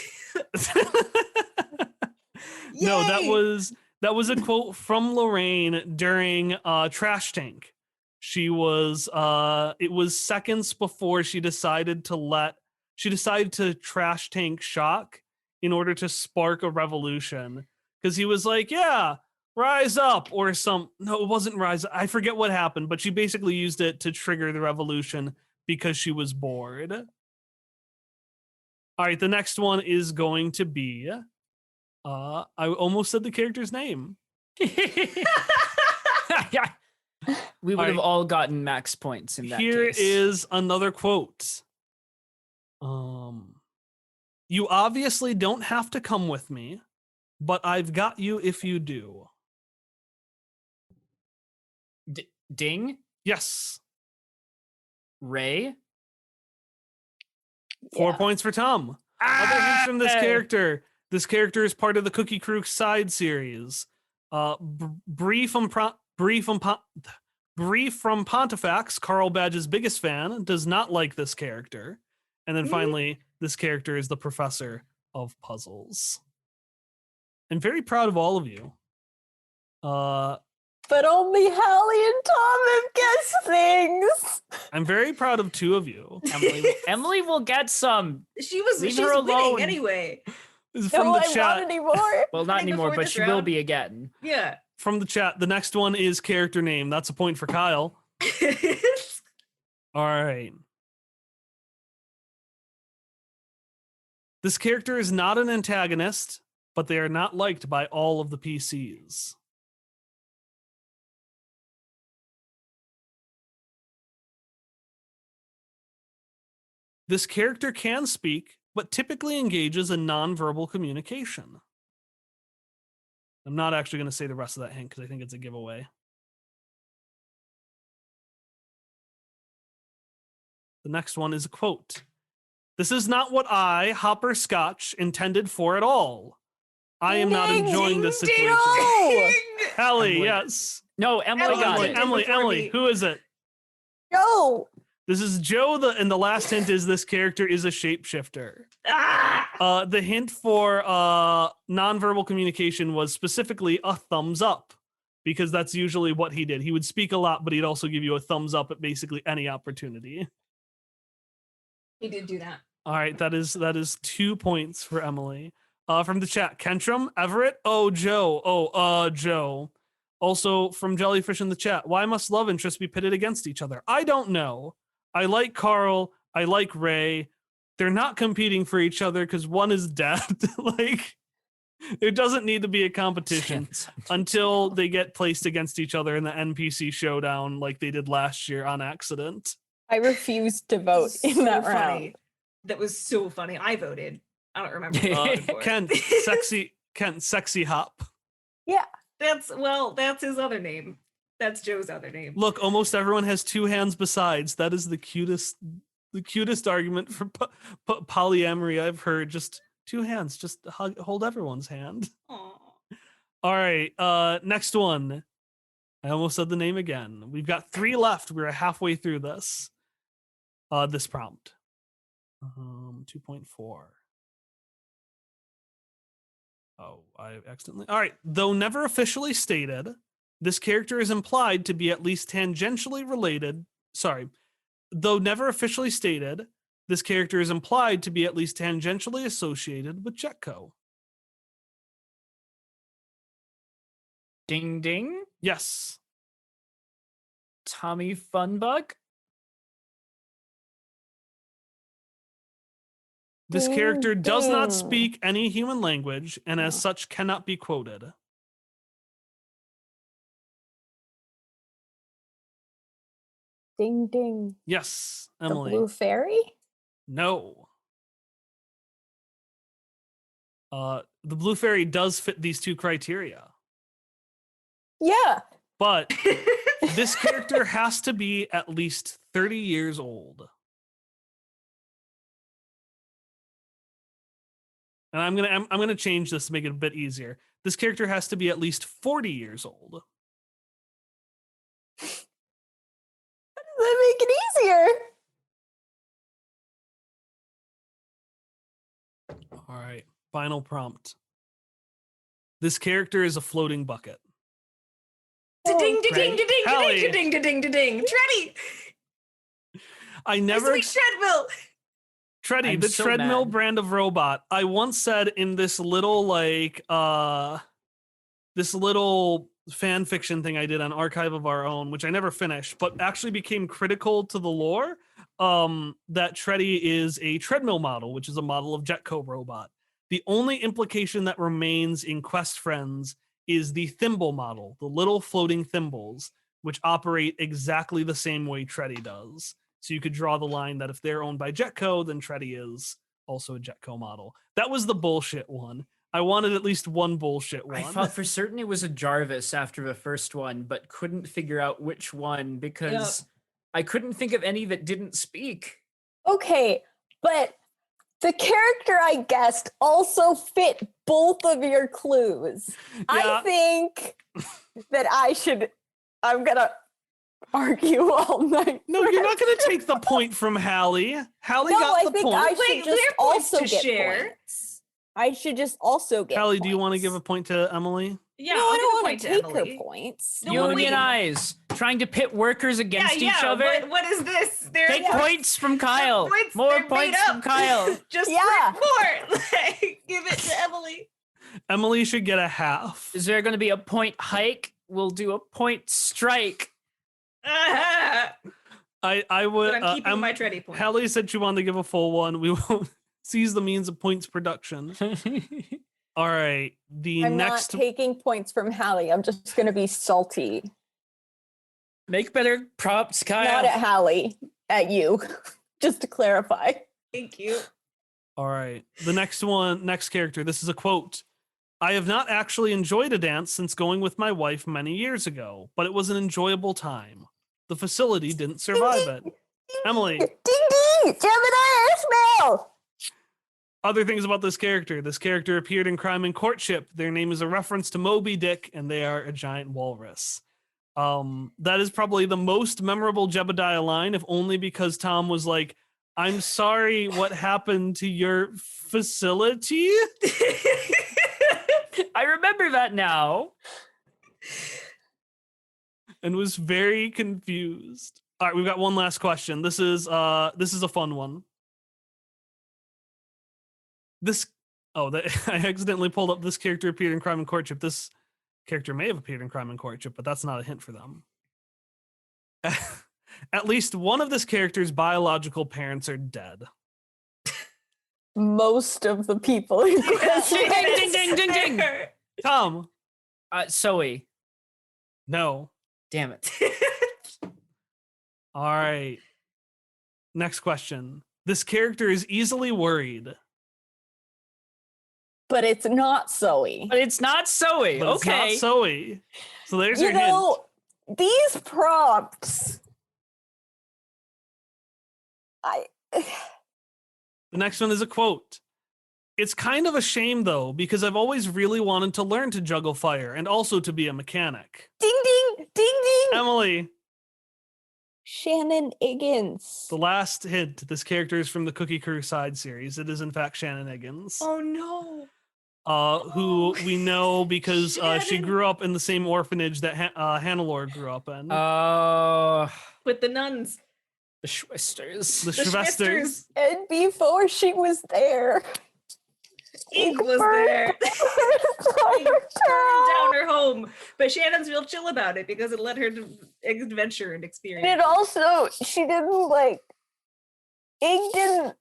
No, that Yay! was a quote from Lorraine during Trash Tank. She was it was seconds before she decided to Trash Tank Shock in order to spark a revolution, because he was like, yeah, rise up, or no, it wasn't rise up. I forget what happened, but she basically used it to trigger the revolution because she was bored. All right, the next one is going to be I almost said the character's name. We would have all gotten max points in that Here case. is another quote. You obviously don't have to come with me, but I've got you if you do. Ding? Yes. Ray? 4 points for Tom. Other hints from this character. This character is part of the Cookie Crusade series. Bree from Pontifex, Carl Badge's biggest fan, does not like this character. And then finally, this character is the professor of puzzles. I'm very proud of all of you. But only Hallie and Tom have guessed things. I'm very proud of 2 of you. Emily will get some. She's her alone. winning anyway. This is from No, the I want chat. anymore. Well, not I think anymore, before but this she will round- be again. Yeah. From the chat, the next one is character name. That's a point for Kyle. All right. This character is not an antagonist, but they are not liked by all of the PCs. This character can speak, but typically engages in nonverbal communication. I'm not actually going to say the rest of that hint because I think it's a giveaway. The next one is a quote. This is not what I, Hopper Scotch, intended for at all. I am not Ding, enjoying Ding, this ding, situation. No! Hallie, Emily. yes. No, Emily Emily got Emily, it. jumped in Emily, before Emily. me. Who is it? No. This is Joe. And the last hint is this character is a shapeshifter. Ah! The hint for nonverbal communication was specifically a thumbs up, because that's usually what he did. He would speak a lot, but he'd also give you a thumbs up at basically any opportunity. He did do that. All right, that is 2 points for Emily. From the chat, Kentrum, Everett, Joe, Joe. Also from Jellyfish in the chat, why must love interests be pitted against each other? I don't know. I like Carl. I like Ray. They're not competing for each other because one is dead. Like, it doesn't need to be a competition until they get placed against each other in the NPC showdown like they did last year on accident. I refused to vote in So that funny. round. That was so funny. I voted. I don't remember. What I voted for. Kent, sexy hop. Yeah. That's his other name. That's Joe's other name. Look, almost everyone has two hands besides. That is the cutest argument for polyamory I've heard. Just two hands. Just hold everyone's hand. Aw. All right. Next one. I almost said the name again. We've got 3 left. We're halfway through this. This prompt. 2.4. Oh, I accidentally. All right. Though never officially stated, this character is implied to be at least tangentially related. Sorry. Though never officially stated, this character is implied to be at least tangentially associated with Jetco. Ding ding. Yes. Tommy Funbug. This Ding, character does not ding. speak any human language and as Oh. such cannot be quoted. Ding ding. Yes, The Emily. blue fairy? No. The blue fairy does fit these 2 criteria, Yeah. but this character has to be at least 30 years old. And I'm gonna change this to make it a bit easier. This character has to be at least 40 years old. That make it easier. All right, final prompt. This character is a floating bucket. Ding ding ding Ready? ding ding Hallie. ding ding ding ding ding. Treddy. I My never sweet treadmill. Treddy, I'm the so treadmill mad. brand of robot. I once said in this little this little fan fiction thing I did on Archive of Our Own, which I never finished, but actually became critical to the lore, that Treddy is a treadmill model, which is a model of Jetco robot. The only implication that remains in Quest Friends is the thimble model, the little floating thimbles, which operate exactly the same way Treddy does. So you could draw the line that if they're owned by Jetco, then Treddy is also a Jetco model. That was the bullshit one. I wanted at least one bullshit one. I thought for certain it was a Jarvis after the first one, but couldn't figure out which one because I couldn't think of any that didn't speak. Okay, but the character I guessed also fit both of your clues. I Yeah. think that I'm gonna argue all night. No, you're not going to take the point from Hallie. Hallie No, got I the think point. I Wait, should they're just points also to get share. points. I should just also get Hallie, do you want to points. give a point to Emily? Yeah, No, I'll I give a don't want point to to take Emily. her points. No, wait. Unionize, trying to pit workers against each other. What is this? They're Take points from Kyle. points, More they're made points from up. Kyle. Just Yeah. more. Like, give it to Emily. Emily should get a half. Is there going to be a point hike? We'll do a point strike. Ah, I would. but I'm keeping my Treddy point. Hallie said she wanted to give a full one. We won't seize the means of points production. All right. The I'm next. not taking points from Hallie. I'm just gonna be salty. Make better props, Kyle. Not at Hallie, at you. Just to clarify. Thank you. All right. The next character. This is a quote. I have not actually enjoyed a dance since going with my wife many years ago, but it was an enjoyable time. The facility didn't survive it. Emily. Ding ding! Gemini Airmail! Other things about this character. This character appeared in Crime and Courtship. Their name is a reference to Moby Dick, and they are a giant walrus. That is probably the most memorable Jebediah line, if only because Tom was like, I'm sorry, what happened to your facility? I remember that now. And was very confused. All right, we've got one last question. This is a fun one. I accidentally pulled up this character appeared in Crime and Courtship. This character may have appeared in Crime and Courtship, but that's not a hint for them. At least one of this character's biological parents are dead. Most of the people in question. Ding, ding, ding, ding, ding. Tom, Zoe. no. Damn it. All right. Next question. This character is easily worried. But it's not Zoe. But it's not Zoe. But Okay. it's not Zoe. So there's You your hint. know, these prompts. The next one is a quote. It's kind of a shame, though, because I've always really wanted to learn to juggle fire and also to be a mechanic. Ding ding ding ding. Emily, Shannon Higgins. the last hint. This character is from the Cookie Crew side series. It is, in fact, Shannon Higgins, Oh no. who we know because she Shannon. grew up in the same orphanage that Hannelore grew up in. With the nuns. The Schwisters. the the Schwesters. And before she was there, Ink was burned there. down Ink burned down her home. But Shannon's real chill about it because it led her to adventure and experience. And it also, she didn't like, it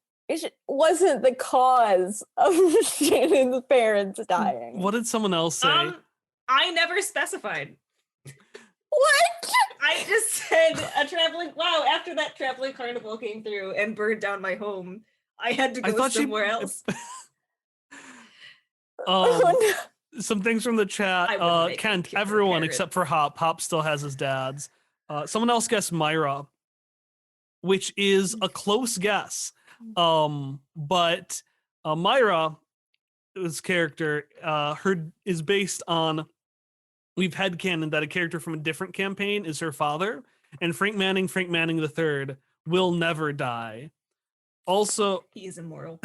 wasn't the cause of Shannon's parents dying. What did someone else say? I never specified. What? I just said after that traveling carnival came through and burned down my home, I had to I go thought somewhere else. Oh, Some things from the chat. I wouldn't make Kent, them kill her everyone parents. except for Hop. Hop still has his dad's. Someone else guessed Myra, which is a close guess. But Myra, this character, is based on. We've headcanon that a character from a different campaign is her father, and Frank Manning III, will never die. Also, He is immortal.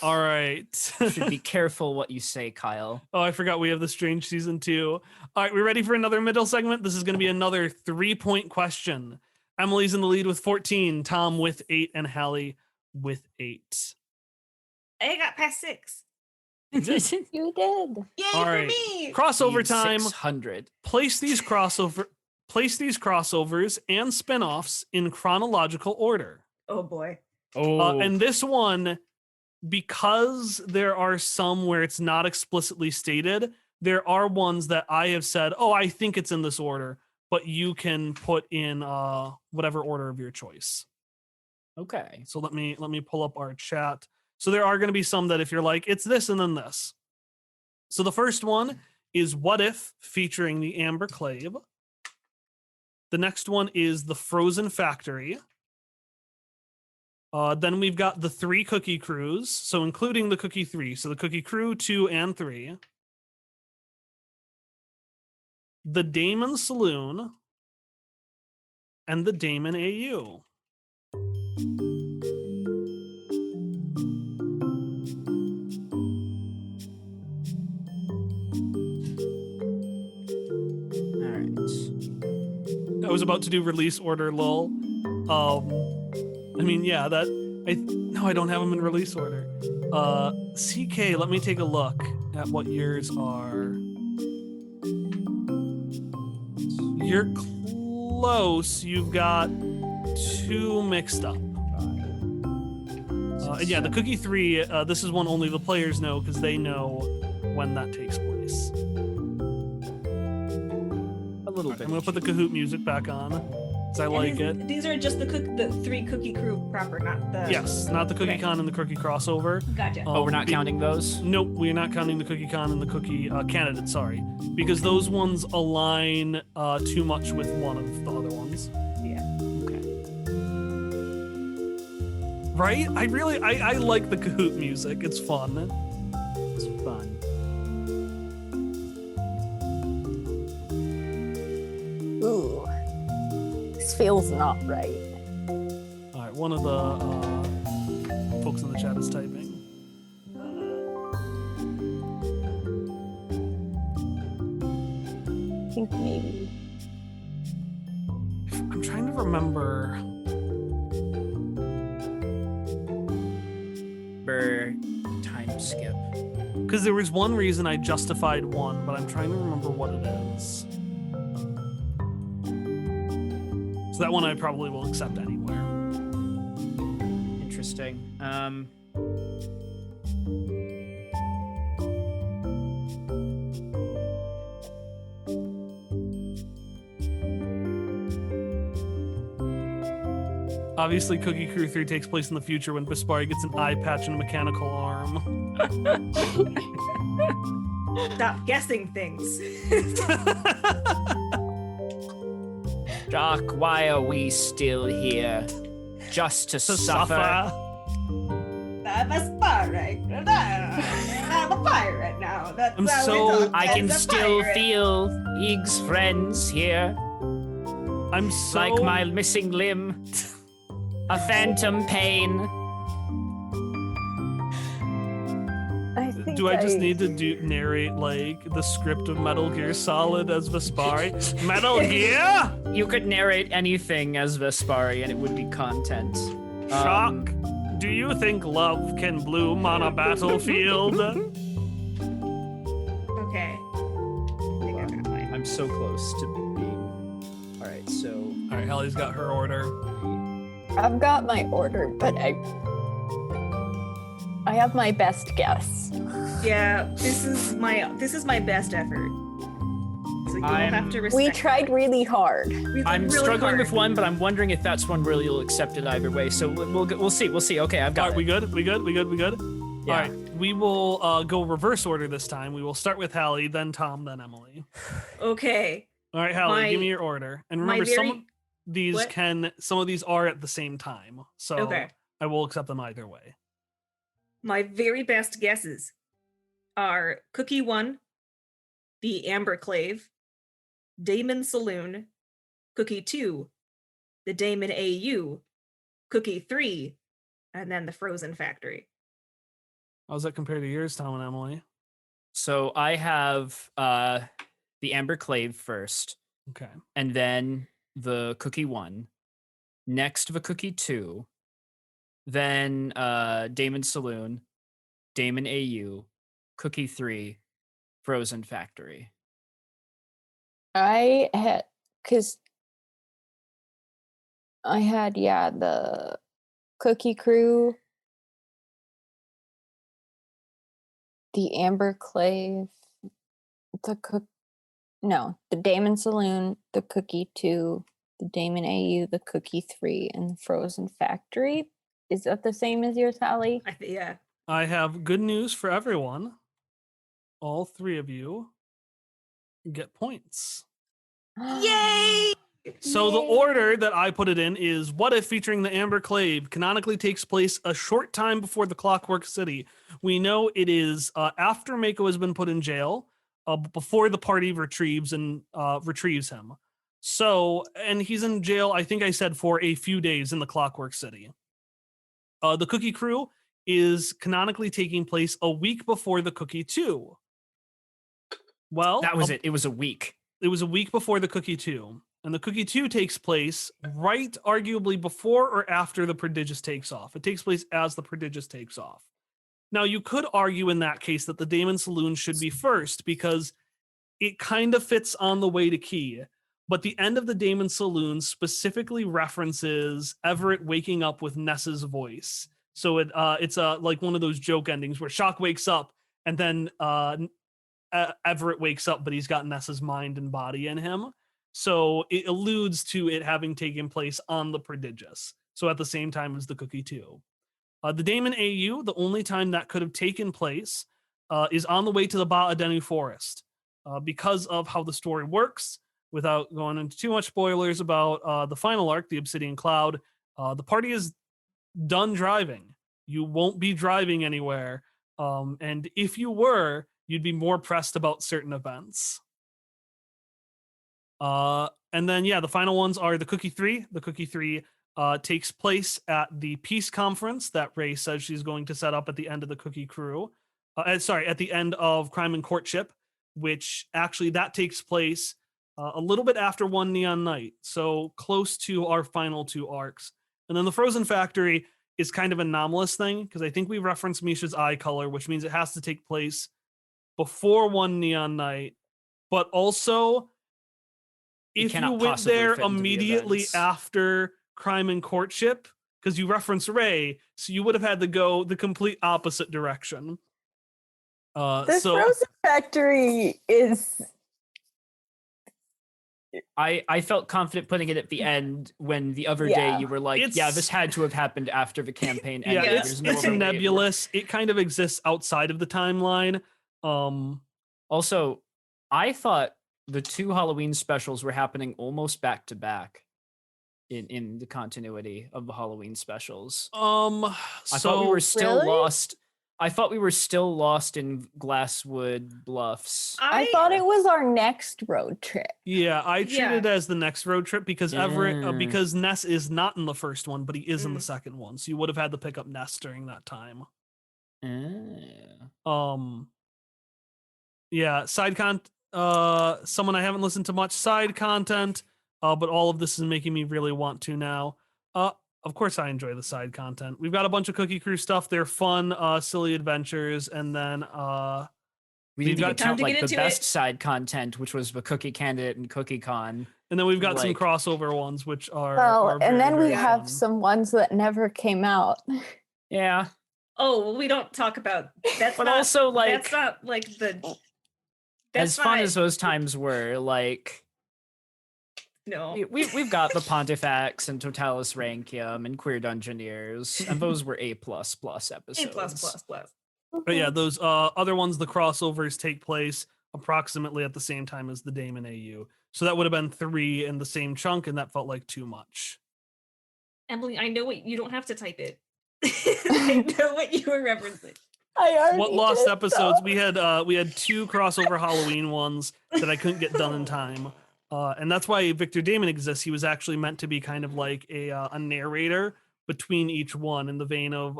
all right. Should be careful what you say, Kyle. Oh, I forgot we have the Strange Season 2. All right, we're ready for another middle segment. This is going to be another 3-point question. Emily's in the lead with 14, Tom with 8, and Hallie with 8. I got past 6. you did. Yay All for right. me! Crossover time. 600. Place these crossovers and spin-offs in chronological order. Oh boy. And this one, because there are some where it's not explicitly stated, there are ones that I have said, oh, I think it's in this order, but you can put in whatever order of your choice. Okay. So let me pull up our chat. So there are going to be some that if you're like, it's this and then this. So the first one is What If featuring the Amber Clave. The next one is The Frozen Factory. Then we've got the 3 Cookie Crews, so including the Cookie 3. So the Cookie Crew 2 and 3. The Damon Saloon. And the Damon AU. All right. I was about to do release order, lol. I mean, yeah, no, I don't have them in release order. CK, let me take a look at what yours are. You're close. You've got 2 mixed up. And yeah, the Cookie 3, this is one only the players know because they know when that takes place. A little bit. I'm going to put the Kahoot music back on because I like it. These are just the 3 Cookie Crew proper, not the. Yes, not the Cookie Okay. Con and the Cookie Crossover. Gotcha. Oh, we're not Be- counting those? Nope, we're not counting the Cookie Con and the Cookie Candidate, sorry. Because those ones align too much with one of the other ones. Yeah. Okay. Right? I like the Kahoot music. It's fun. It's fun. Ooh. This feels not right. All right, one of the folks in the chat is typing. I think maybe. I'm trying to remember. Time skip. Because there was one reason I justified one, but I'm trying to remember what it is. So that one I probably will accept anywhere. Interesting. Obviously, Cookie Crew 3 takes place in the future when Vespari gets an eye patch and a mechanical arm. Stop guessing things. Doc, why are we still here? Just to suffer? I'm a pirate. I'm a pirate now. That's I'm how we so- talk I can as a still pirate. feel Ig's friends here, I'm so like my missing limb, a phantom pain. I think Do I just need to narrate like the script of Metal Gear Solid as Vespari? Metal Gear? You could narrate anything as Vespari and it would be content. Shock. Do you think love can bloom on a battlefield? Okay. I think I got mine. I'm so close to being. Alright, so. All right, Hallie's got her order. I've got my order, but I have my best guess. Yeah, this is my best effort. So you'll have to respect. We tried really hard. We tried I'm really struggling hard. with one, but I'm wondering if that's one where you'll accept it either way. So we'll see. We'll see. Okay, I've All got right, it. we good? We good? Yeah. All right, we will go reverse order this time. We will start with Hallie, then Tom, then Emily. Okay. All right, Hallie, give My- me your order. And my remember, very- some of these are at the same time. So Okay. I will accept them either way. My very best guesses are Cookie 1, the Amber Clave, Damon Saloon, Cookie 2, the Damon AU, Cookie 3, and then the Frozen Factory. How's that compared to yours, Tom and Emily? So I have the Amber Clave first, Okay. and then the Cookie 1, next the Cookie 2, then Damon Saloon, Damon AU, Cookie 3, Frozen Factory. I had, the Cookie Crew, the Amber Clave, the Damon Saloon, the Cookie 2, the Damon AU, the Cookie 3, and the Frozen Factory. Is that the same as yours, Hallie? Yeah. I have good news for everyone. All three of you get points. Yay! So the Yay. order that I put it in is What If featuring the Amber Clave canonically takes place a short time before the Clockwork City. We know it is after Mako has been put in jail, before the party retrieves him. So, and he's in jail, I think I said, for a few days in the Clockwork City. The Cookie Crew is canonically taking place a week before the Cookie 2. Well, That was it. It was a week. it was a week before the Cookie 2. And the Cookie 2 takes place right, arguably, before or after the Prodigious takes off. It takes place as the Prodigious takes off. Now, you could argue in that case that the Damon Saloon should be first because it kind of fits on the way to Key. But the end of the Damon Saloon specifically references Everett waking up with Ness's voice. So it's like one of those joke endings where Shock wakes up and then Everett wakes up, but he's got Ness's mind and body in him. So it alludes to it having taken place on the Prodigious. So at the same time as the Cookie 2. The Damon AU, the only time that could have taken place is on the way to the Ba'adenu Forest. Because of how the story works, without going into too much spoilers about the final arc, the Obsidian Cloud, the party is done driving. You won't be driving anywhere. And if you were, you'd be more pressed about certain events. And then, yeah, the final ones are the Cookie 3. The Cookie 3 takes place at the peace conference that Ray says she's going to set up at the end of the Cookie Crew. At the end of Crime and Courtship, which actually that takes place a little bit after One Neon Night, so close to our final 2 arcs. And then the Frozen Factory is kind of an anomalous thing because I think we referenced Misha's eye color, which means it has to take place before One Neon Night, but also if you cannot went possibly there fit into the immediately events. after Crime and Courtship, because you reference Ray, so you would have had to go the complete opposite direction. The So Frozen Factory is. I felt confident putting it at the end when the other day Yeah. you were like, yeah, It's- this had to have happened after the campaign yeah, ended. it's There's no it's way. nebulous. It kind of exists outside of the timeline. Also, I thought the 2 Halloween specials were happening almost back to back in the continuity of the Halloween specials. I thought we were still Really? lost. I thought we were still lost in Glasswood Bluffs. I thought it was our next road trip. Yeah, I treat Yeah. it as the next road trip because Everett, Mm. because Ness is not in the first one, but he is in the Mm. second one. So you would have had to pick up Ness during that time. Ah. Yeah, someone I haven't listened to much side content, but all of this is making me really want to now. Of course I enjoy the side content. We've got a bunch of Cookie Crew stuff. They're fun, silly adventures, and then We We've didn't even got time count to like get the into best it. side content, which was the Cookie Candidate and Cookie Con. and then we've got some like- crossover ones, which are Well, are and very, then we very have fun. some ones that never came out. Yeah, Oh, well, we don't talk about that's but not, also like that's not like the as fun not- as those times were, like no. we've got the Pontifex and Totalis Rankium and Queer Dungeoneers, and those were A++ episodes. A plus. But yeah, those other ones, the crossovers take place approximately at the same time as the Damon AU. So that would have been 3 in the same chunk, and that felt like too much. Emily, I know what you don't have to type it. I know what you were referencing. I already What lost did, episodes? though. We had 2 crossover Halloween ones that I couldn't get done in time. And that's why Victor Damon exists. He was actually meant to be kind of like a narrator between each one in the vein of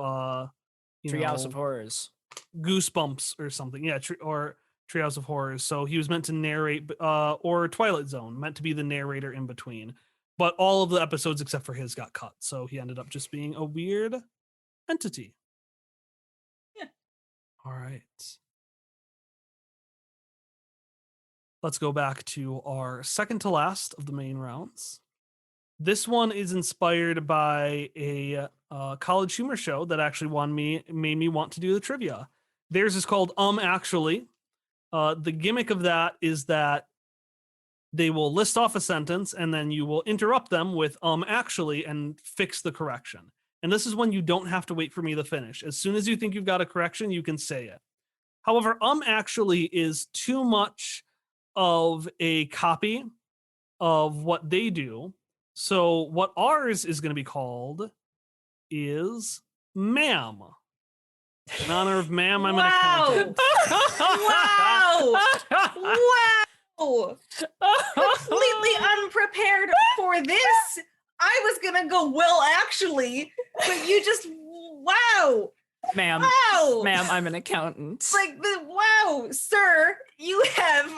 Treehouse of Horrors. Goosebumps or something. Yeah, or Treehouse of Horrors. So he was meant to narrate, or Twilight Zone, meant to be the narrator in between. But all of the episodes except for his got cut. So he ended up just being a weird entity. Yeah. All right. Let's go back to our second to last of the main rounds. This one is inspired by a College Humor show that actually made me want to do the trivia. Theirs is called Actually. The gimmick of that is that they will list off a sentence and then you will interrupt them with actually and fix the correction. And this is when you don't have to wait for me to finish. As soon as you think you've got a correction, you can say it. However, actually is too much of a copy of what they do. So what ours is going to be called is Ma'am. In honor of Ma'am, I'm an accountant. Wow! Wow! Completely unprepared for this. I was gonna go, well, actually, but you just wow! Ma'am, Wow! ma'am, I'm an accountant. It's like the wow, sir, you have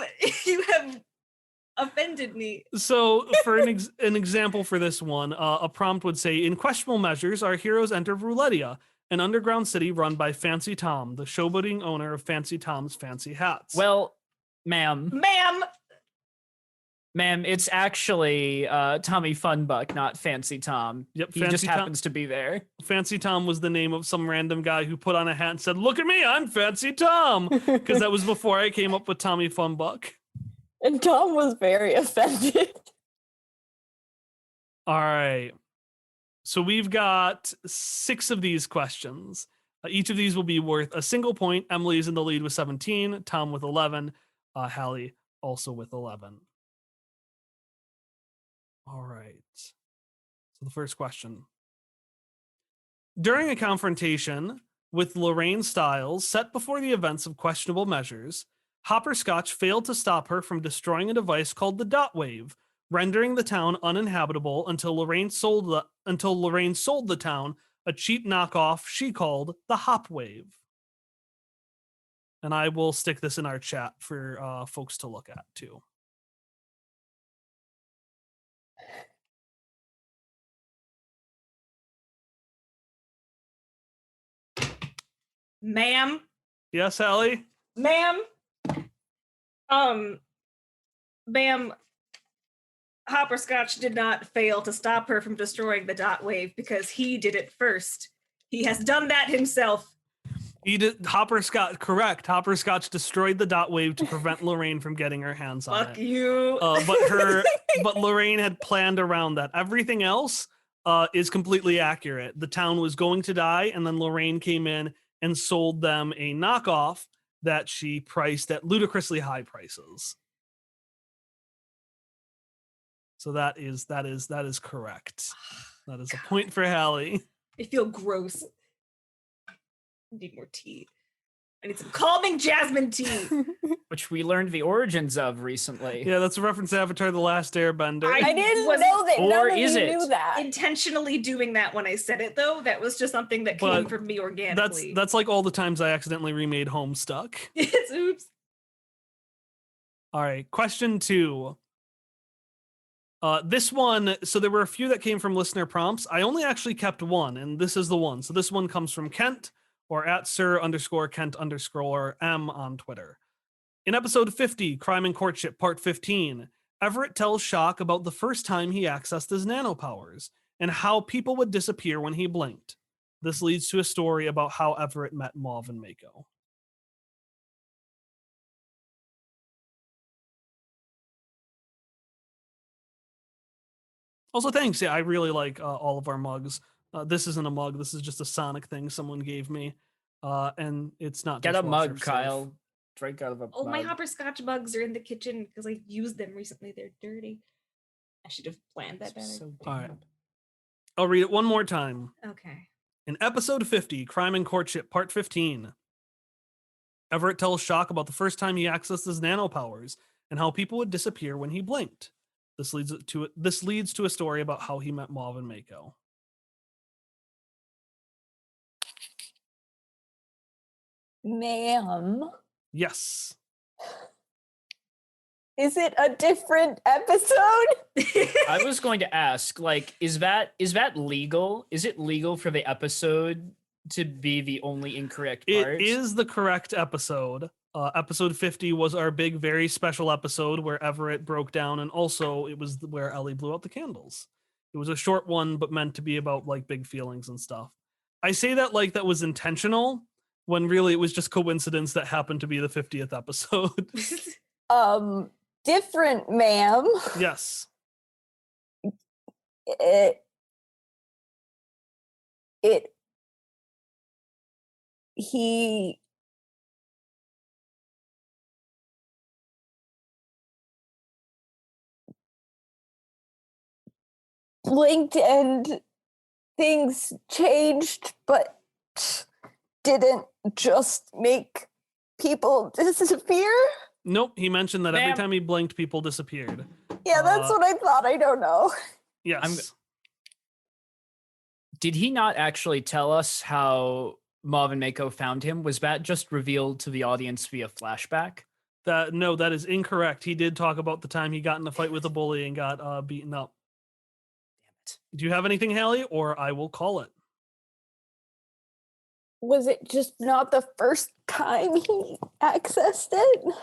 offended me. So, for an example for this one, a prompt would say, in questionable measures, our heroes enter Roulettia, an underground city run by Fancy Tom, the showboating owner of Fancy Tom's Fancy Hats. Well, ma'am, it's actually Tommy Funbuck, not Fancy Tom. Yep, He Fancy just Tom- happens to be there. Fancy Tom was the name of some random guy who put on a hat and said, look at me, I'm Fancy Tom, because that was before I came up with Tommy Funbuck. And Tom was very offended. All right. So we've got 6 of these questions. Each of these will be worth a single point. Emily is in the lead with 17, Tom with 11, Hallie also with 11. All right. So the first question. During a confrontation with Lorraine Stiles set before the events of questionable measures, Hopperscotch failed to stop her from destroying a device called the Dot Wave, rendering the town uninhabitable until Lorraine sold the town a cheap knockoff she called the Hop Wave. And I will stick this in our chat for folks to look at too. Ma'am, Yes, Allie? ma'am, ma'am, Hopperscotch did not fail to stop her from destroying the Dot Wave because he did it first. He has done that himself. He did. Hopperscotch destroyed the Dot Wave to prevent Lorraine from getting her hands on Fuck it. you. But Lorraine had planned around that. Everything else is completely accurate. The town was going to die, and then Lorraine came in and sold them a knockoff that she priced at ludicrously high prices. So that is correct. That is a point for Hallie. I feel gross. I need more tea. I need some calming jasmine tea. Which we learned the origins of recently. Yeah, that's a reference to Avatar: The Last Airbender. I didn't was- know that. Or None of is you it? knew that. Intentionally doing that when I said it, though. That was just something that But came from me organically. That's like all the times I accidentally remade Homestuck. Yes, oops. All right, question 2. This one, so there were a few that came from listener prompts. I only actually kept one, and this is the one. So this one comes from Kent, or at Sir_Kent_M on Twitter. In episode 50, Crime and Courtship, part 15, Everett tells Shock about the first time he accessed his nanopowers and how people would disappear when he blinked. This leads to a story about how Everett met Mauve and Mako. Also, thanks. Yeah, I really like all of our mugs. This isn't a mug. This is just a Sonic thing someone gave me. And it's not Get a dishwasher mug, safe. Kyle. Drink out of a Oh, mug. my hopperscotch bugs are in the kitchen because I used them recently. They're dirty. I should have planned that better. So All right. damp. I'll read it one more time. Okay. In episode 50, Crime and Courtship, part 15, Everett tells Shock about the first time he accessed his nanopowers and how people would disappear when he blinked. This leads to a story about how he met Mauve and Mako. Ma'am, Yes. is it a different episode? I was going to ask, like, is that legal? Is it legal for the episode to be the only incorrect part? It is the correct episode. Episode 50 was our big, very special episode where Everett broke down, and also it was where Ellie blew out the candles. It was a short one, but meant to be about like big feelings and stuff. I say that like that was intentional, when really it was just coincidence that happened to be the 50th episode. Different, ma'am. Yes. He blinked and things changed, but didn't just make people disappear. Nope. He mentioned that every Ma'am. time he blinked, people disappeared. Yeah, that's what I thought. I don't know. Yes. Did he not actually tell us how Mauve and Mako found him? Was that just revealed to the audience via flashback? That is incorrect. He did talk about the time he got in a fight with a bully and got beaten up. Damn it. Do you have anything, Hallie, or I will call it? Was it just not the first time he accessed it?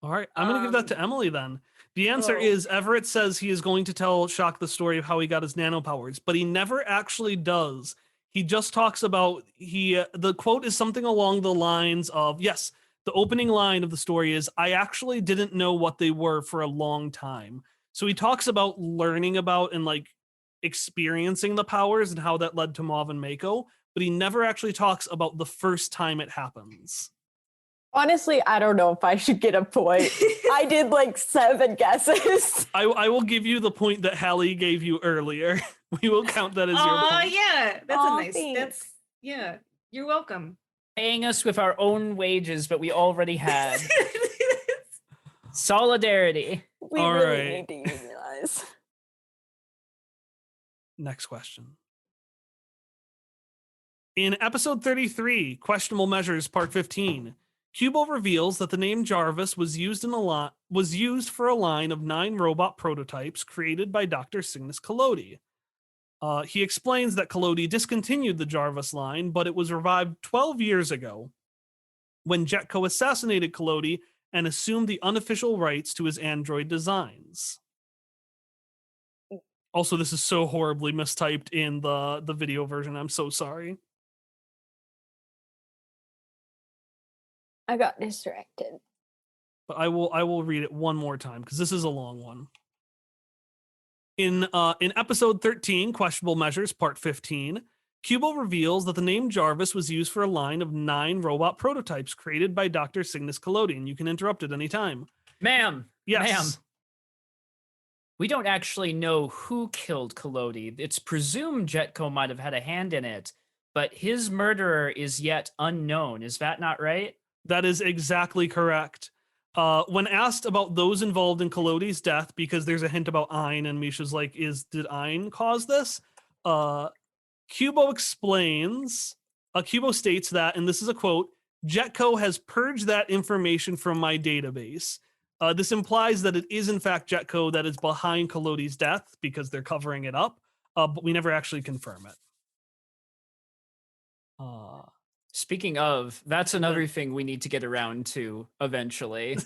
All right, I'm going to give that to Emily then. The answer oh. is Everett says he is going to tell Shock the story of how he got his nanopowers, but he never actually does. He just talks about the quote is something along the lines of, yes, the opening line of the story is, I actually didn't know what they were for a long time. So he talks about learning about and like experiencing the powers and how that led to Mauve and Mako, but he never actually talks about the first time it happens. Honestly, I don't know if I should get a point. I did like 7 guesses. I will give you the point that Hallie gave you earlier. We will count that as your Oh point. yeah, that's Aw, a nice. thanks. That's yeah. You're welcome. Paying us with our own wages, but we already had. Solidarity. We All really right. need to unionize. Next question. In episode 33, Questionable Measures, part 15, Kubo reveals that the name Jarvis was used for a line of 9 robot prototypes created by Dr. Cygnus Collodi. He explains that Collodi discontinued the Jarvis line, but it was revived 12 years ago when Jetco assassinated Collodi and assumed the unofficial rights to his android designs. Also, this is so horribly mistyped in the video version. I'm so sorry. I got distracted. But I will read it one more time because this is a long one. In episode 13, Questionable Measures, part 15, Kubo reveals that the name Jarvis was used for a line of 9 robot prototypes created by Dr. Cygnus Collodi. And you can interrupt at any time. Ma'am. Yes. Ma'am. We don't actually know who killed Collodi. It's presumed Jetco might have had a hand in it, but his murderer is yet unknown. Is that not right? That is exactly correct. When asked about those involved in Collodi's death, because there's a hint about Ein, and Misha's like, did Ein cause this? Kubo explains, Kubo states that, and this is a quote, Jetco has purged that information from my database. This implies that it is in fact Jetco that is behind Collodi's death because they're covering it up, but we never actually confirm it. Speaking of, that's another thing we need to get around to eventually.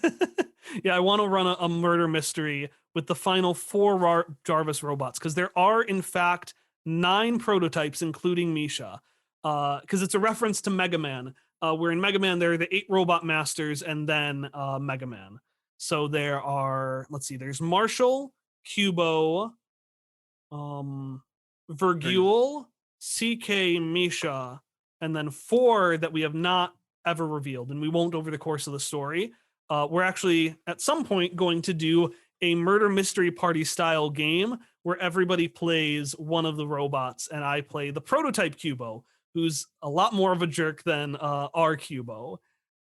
Yeah, I want to run a murder mystery with the final 4 Jarvis robots because there are in fact 9 prototypes, including Misha. Because it's a reference to Mega Man. Where in Mega Man there are the 8 robot masters and then Mega Man. So there are, let's see, there's Marshall, Kubo, Vergule, CK, Misha, and then 4 that we have not ever revealed, and we won't over the course of the story. We're actually at some point going to do a murder mystery party style game where everybody plays one of the robots, and I play the prototype Kubo, who's a lot more of a jerk than our Kubo.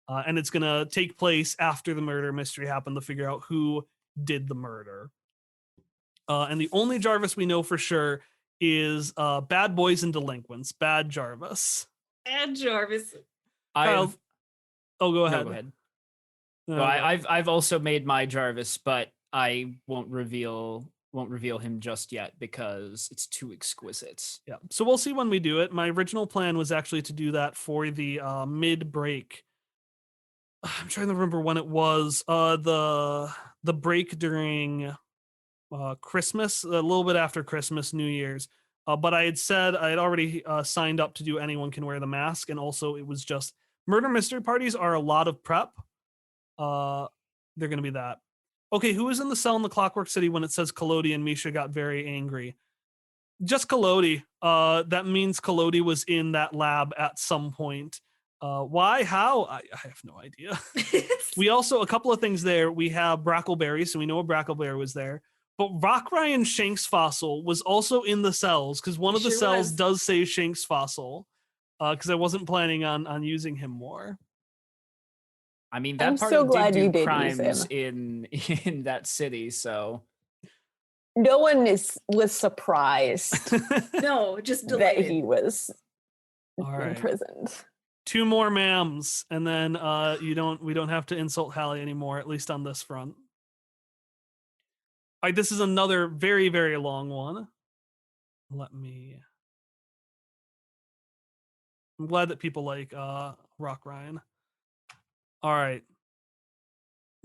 And it's going to take place after the murder mystery happened to figure out who did the murder. And the only Jarvis we know for sure is Bad Boys and Delinquents, Bad Jarvis. And Jarvis. Kyle, go No, ahead. go ahead. No, No, I've also made my Jarvis, but I won't reveal him just yet because it's too exquisite. Yeah. So we'll see when we do it. My original plan was actually to do that for the mid-break. I'm trying to remember when it was. The break during Christmas, a little bit after Christmas, New Year's. But I had said I had already signed up to do Anyone Can Wear the Mask, and also it was just murder mystery parties are a lot of prep. They're going to be that. Okay, who was in the cell in the Clockwork City when it says Collodi and Misha got very angry? Just Collodi. That means Collodi was in that lab at some point. Why? How? I have no idea. We also, a couple of things there. We have Brackleberry, so we know a Brackleberry was there. But Rock Ryan Shanks Fossil was also in the cells because one of the Sure cells was. does say Shanks Fossil because I wasn't planning on using him more. I mean, that I'm party so glad you did do did use crimes in that city, so No one was surprised No, just that delighted. he was All right. imprisoned. 2 more ma'ams, and then we don't have to insult Hallie anymore, at least on this front. All right, this is another very, very long one. I'm glad that people like Rock Ryan. All right.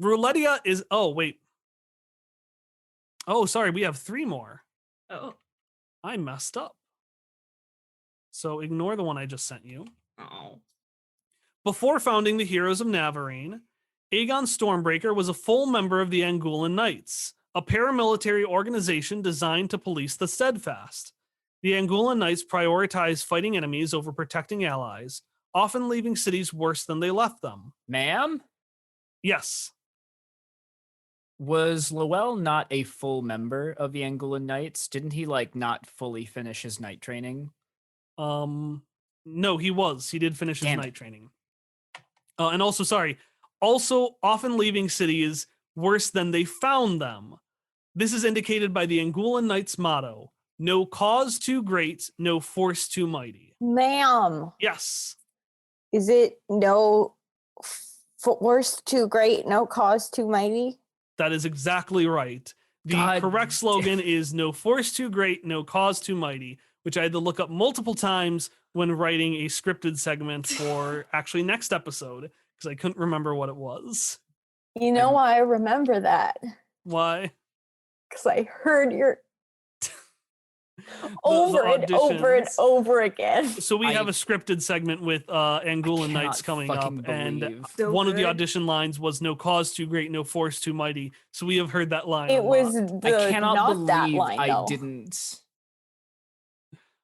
Roulettia is, oh, wait. Oh, sorry, we have 3 more. Oh. I messed up. So ignore the one I just sent you. Oh. Before founding the Heroes of Navarine, Aegon Stormbreaker was a full member of the Angulan Knights, a paramilitary organization designed to police the Steadfast. The Angulan Knights prioritize fighting enemies over protecting allies, often leaving cities worse than they left them. Ma'am, Yes. was Lowell not a full member of the Angulan Knights? Didn't he like not fully finish his knight training? No, he was. He did finish his Damn it. knight training. And also, sorry, also often leaving cities worse than they found them. This is indicated by the Angulan Knights motto: no cause too great, no force too mighty. Ma'am, Yes, is it no force too great, no cause too mighty? that is exactly right. The God correct slogan is no force too great, no cause too mighty, which I had to look up multiple times when writing a scripted segment for actually next episode because I couldn't remember what it was. You know why I remember that? Why? Because I heard your The over and over and auditions. over again. So we have I- a scripted segment with Angulan Knights Cannot coming up, fucking and believe. So one of the good. audition lines was "No cause too great, no force too mighty." So we have heard that line. a It was lot. I the cannot not that believe line I though. didn't.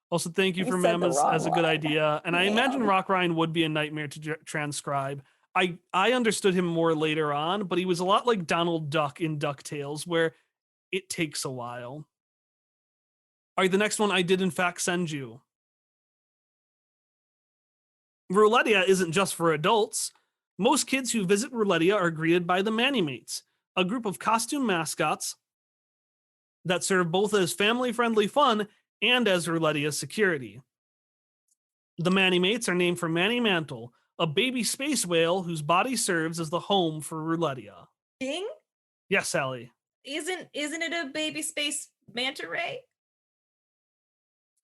Also, thank you You for said Mem the as wrong a good line. idea, and I imagine Ma'am. Rock Ryan would be a nightmare to transcribe. I understood him more later on, but he was a lot like Donald Duck in DuckTales, where it takes a while. All right, the next one I did in fact send you. Roulettia isn't just for adults. Most kids who visit Roulettia are greeted by the Manimates, a group of costume mascots that serve both as family-friendly fun and as Roulettia security. The Manimates are named for Manny Mantle, a baby space whale whose body serves as the home for Roulettia. Ding? Yes, Sally. Isn't it a baby space manta ray?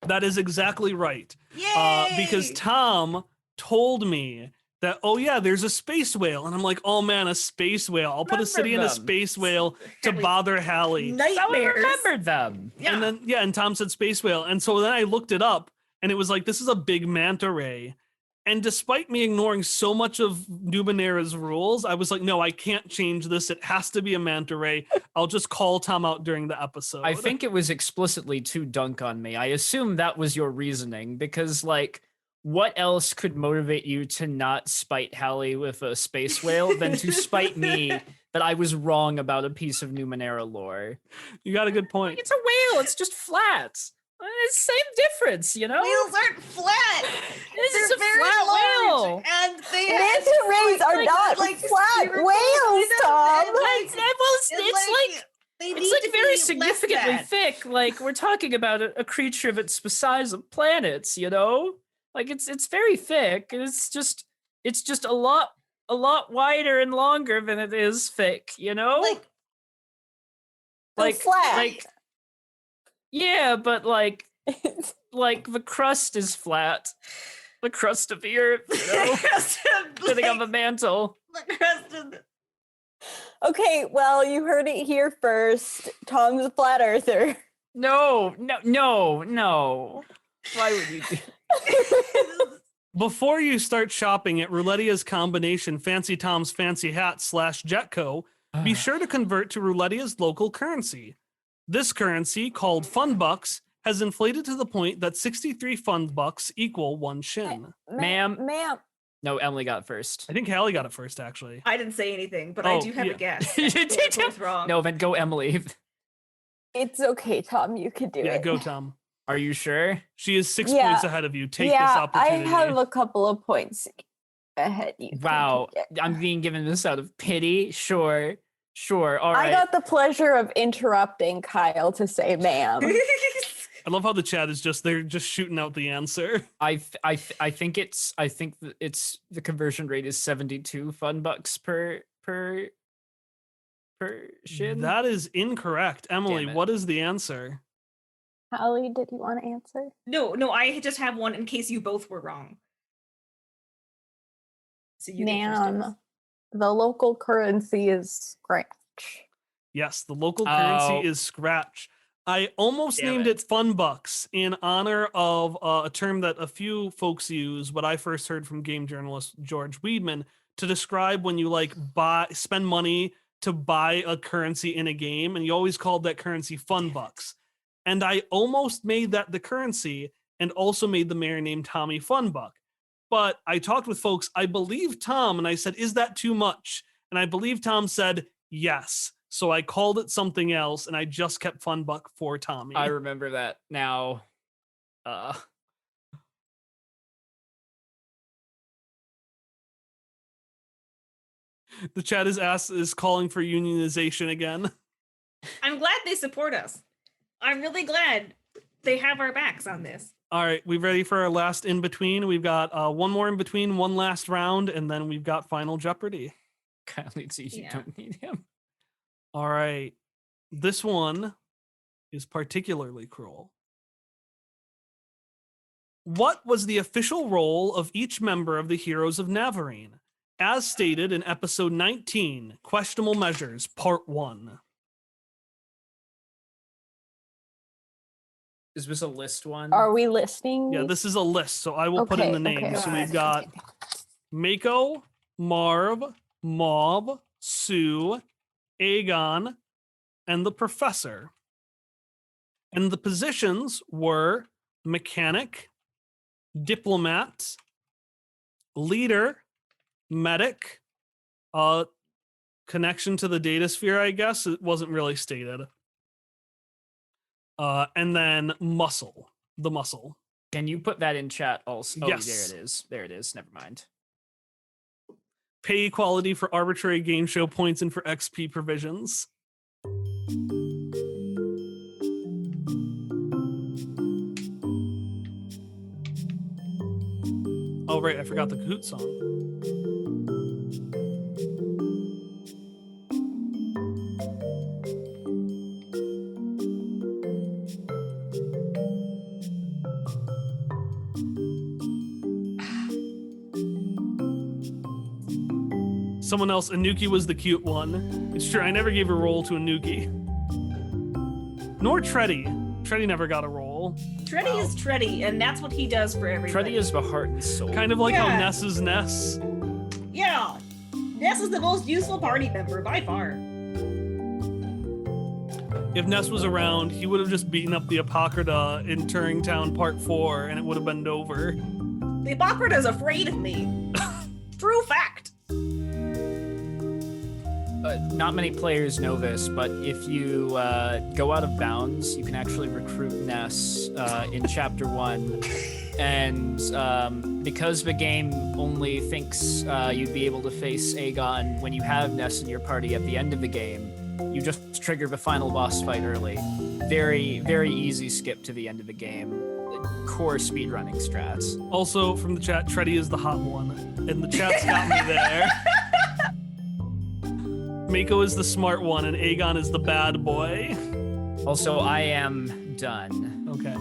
That is exactly right. Yay! Because Tom told me that, oh yeah, there's a space whale. And I'm like, oh man, a space whale. I'll put a city in a Remember them. space whale to Hallie, bother Hallie. I nightmares. remembered them. Yeah. And then, yeah, and Tom said space whale. And so then I looked it up and it was like, this is a big manta ray. And despite me ignoring so much of Numenera's rules, I was like, no, I can't change this. It has to be a manta ray. I'll just call Tom out during the episode. I think it was explicitly to dunk on me. I assume that was your reasoning because, like, what else could motivate you to not spite Hallie with a space whale than to spite me that I was wrong about a piece of Numenera lore? You got a good point. It's a whale. It's just flat. It's the same difference, you know? Whales aren't flat. This is They're a very flat large, whale. and they Manta rays are not flat spherical whales, kind of, Tom. and, like, they need It's like to very be significantly less thick. Like we're talking about a creature of its size of planets, you know? Like it's very thick. And it's just a lot wider and longer than it is thick, you know? Like, flat. Yeah, but like the crust is flat. The crust of the earth, you know? Sitting on the mantle. the crust of the- Okay, well, you heard it here first. Tom's a flat earther. No. Why would you do Before you start shopping at Roulettia's combination Fancy Tom's Fancy Hat / Jetco, be sure to convert to Roulettia's local currency. This currency, called Fun Bucks, has inflated to the point that 63 Fun Bucks equal 1 shin. Ma'am. Ma'am. No, Emily got first. I think Hallie got it first, actually. I didn't say anything, but I Oh, do have yeah. a guess. You We're did both wrong. No, then go Emily. It's okay, Tom. You could do Yeah, it. go, Tom. Are you sure? She is 6 Yeah. points ahead of you. Take this Yeah, I opportunity. have a couple of points ahead. You can Wow. take it. I'm being given this out of pity. Sure. All I right. got the pleasure of interrupting Kyle to say ma'am. I love how the chat is they're just shooting out the answer. I think the conversion rate is 72 fun bucks per shin. That is incorrect. Emily, Damn it. what is the answer? Hallie, did you want to answer? No, I just have one in case you both were wrong. So you get first dibs. Ma'am, the local currency is Scratch. Yes, the local Oh. currency is Scratch. I almost Damn named it. it Fun Bucks in honor of a term that a few folks use, but I first heard from game journalist George Weidman to describe when you spend money to buy a currency in a game, and you always called that currency Fun Bucks. And I almost made that the currency and also made the mayor named Tommy Funbuck. But I talked with folks, I believe Tom, and I said, is that too much? And I believe Tom said yes. So I called it something else, and I just kept Funbuck for Tommy. I remember that now. The chat is calling for unionization again. I'm glad they support us. I'm really glad they have our backs on this. All right, we ready for our last in between? We've got one more in between, one last round, and then we've got Final Jeopardy. Kylie, you don't need him. All right, this one is particularly cruel. What was the official role of each member of the Heroes of Navarine, as stated in episode 19, Questionable Measures, Part 1? Is this a list one? Are we listing? Yeah, this is a list, so I will put in the names. So we've got Mako, Marv, Mob, Sue, Aegon, and the Professor. And the positions were Mechanic, Diplomat, Leader, Medic, connection to the data sphere, I guess. It wasn't really stated. And then Muscle, the Muscle. Can you put that in chat also? Oh, Yes. there it is. There it is. Never mind. Pay equality for arbitrary game show points and for XP provisions. Oh, right, I forgot the Kahoot song. Someone else, Anuki was the cute one. It's true, I never gave a role to Anuki. Nor Treddy. Treddy never got a role. Treddy is Treddy, and that's what he does for everybody. Treddy is the heart and soul. Kind of like how Yeah. Ness is Ness. Yeah. Ness is the most useful party member by far. If Ness was around, he would have just beaten up the Apocrypha in Turing Town Part 4, and it would have been over. The Apocrypha is afraid of me. True fact. Not many players know this, but if you go out of bounds, you can actually recruit Ness in Chapter 1. And because the game only thinks you'd be able to face Aegon when you have Ness in your party at the end of the game, you just trigger the final boss fight early. Very, very easy skip to the end of the game. Core speedrunning strats. Also, from the chat, Treddy is the hot one. And the chat's got me there. Mako is the smart one, and Aegon is the bad boy. Also, I am done. Okay.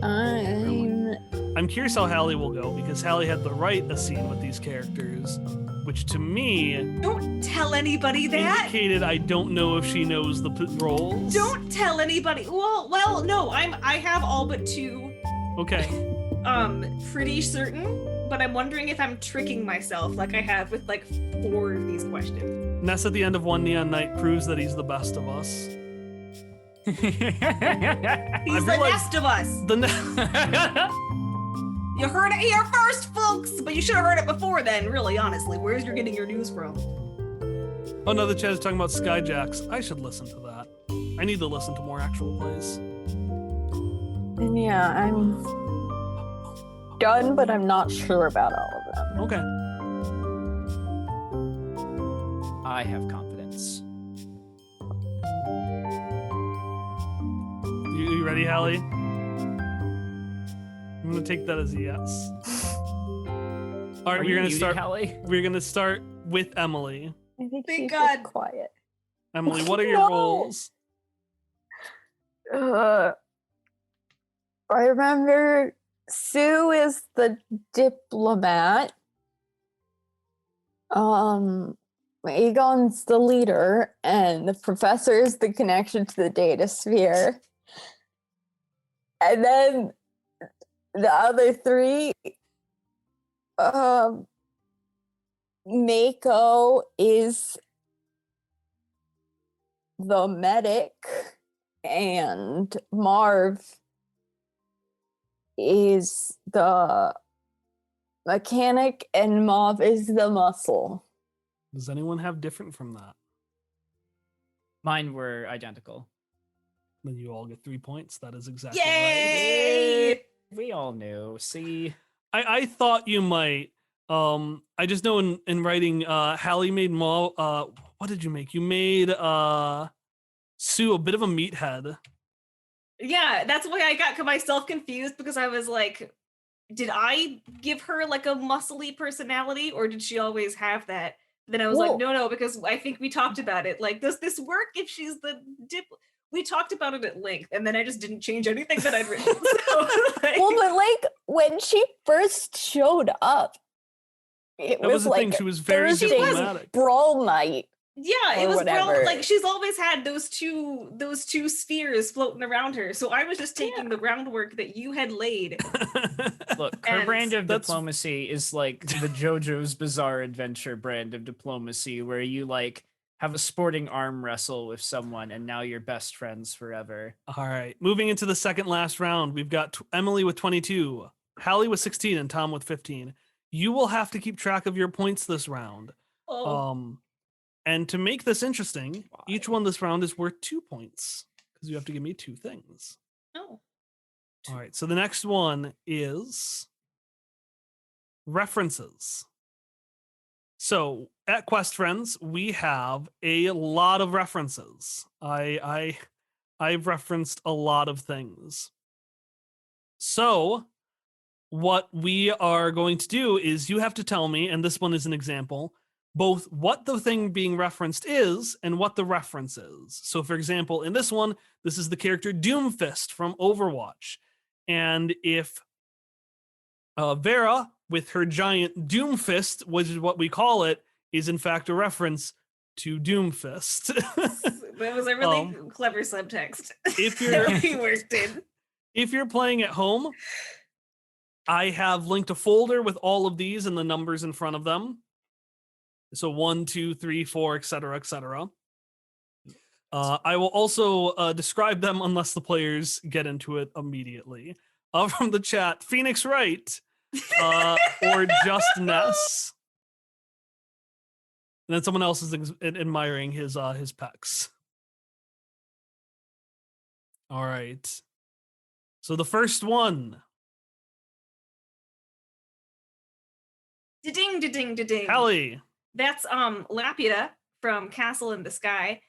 I'm I'm curious how Hallie will go, because Hallie had to write a scene with these characters, which to me Don't tell anybody that. indicated I don't know if she knows the roles. Don't tell anybody. Well, no. I have all but 2. Okay. Pretty certain. But I'm wondering if I'm tricking myself, like I have with like 4 of these questions. Ness at the end of One Neon Night proves that he's the best of us. He's the realized- best of us. The You heard it here first, folks. But you should have heard it before then. Really, honestly, where's you getting your news from? Oh no, the chat is talking about Skyjacks. I should listen to that. I need to listen to more actual plays. yeah, I'm done, but I'm not sure about all of them. Okay. I have confidence. You ready, Hallie? I'm gonna take that as a yes. All right, Are we're you gonna muted, start. Hallie? We're gonna start with Emily. I think Thank she's God. just quiet. Emily, what are your No. roles? I remember Sue is the diplomat. Aegon's the leader, and the professor is the connection to the data sphere. And then the other 3, Mako is the medic, and Marv is the mechanic, and Mauve is the muscle. Does anyone have different from that? Mine were identical. Then you all get 3 points. That is exactly right. Yay! We all knew. See, I thought you might. I just know in writing, Hallie made what did you make? You made Sue a bit of a meathead. Yeah, that's why I got myself confused because I was like, did I give her like a muscly personality or did she always have that? Then I was Well- like, no, because I think we talked about it. Like, does this work if she's the We talked about it at length, and then I just didn't change anything that I'd written. So, like, Well, but like when she first showed up, it That was was the like thing. She was very Thursday diplomatic. Brawl night. yeah, or it was whatever. like she's always had those two spheres floating around her. So I was just taking the groundwork that you had laid. look, her And brand of that's- diplomacy is like the JoJo's Bizarre Adventure brand of diplomacy, where you like have a sporting arm wrestle with someone and now you're best friends forever. All right. Moving into the second last round, we've got Emily with 22, Hallie with 16, and Tom with 15. You will have to keep track of your points this round. Oh, And to make this interesting, each Why? one this round is worth 2 points because you have to give me 2 things. no. All right. So the next one is references. So at Quest Friends, we have a lot of references. I've referenced a lot of things. So what we are going to do is you have to tell me, and this one is an example, both what the thing being referenced is and what the reference is. So for example, in this one, this is the character Doomfist from Overwatch. And if Vera, with her giant Doomfist, which is what we call it, is in fact a reference to Doomfist. That was a really clever subtext. if you're that we worked in. if you're playing at home, I have linked a folder with all of these and the numbers in front of them. So 1, 2, 3, 4, etc., etc. I will also describe them unless the players get into it immediately. From the chat, Phoenix Wright or Just Ness. And then someone else is admiring his pecs. All right. So the first one, Da-ding, da-ding, da-ding. Hallie. That's Laputa from Castle in the Sky,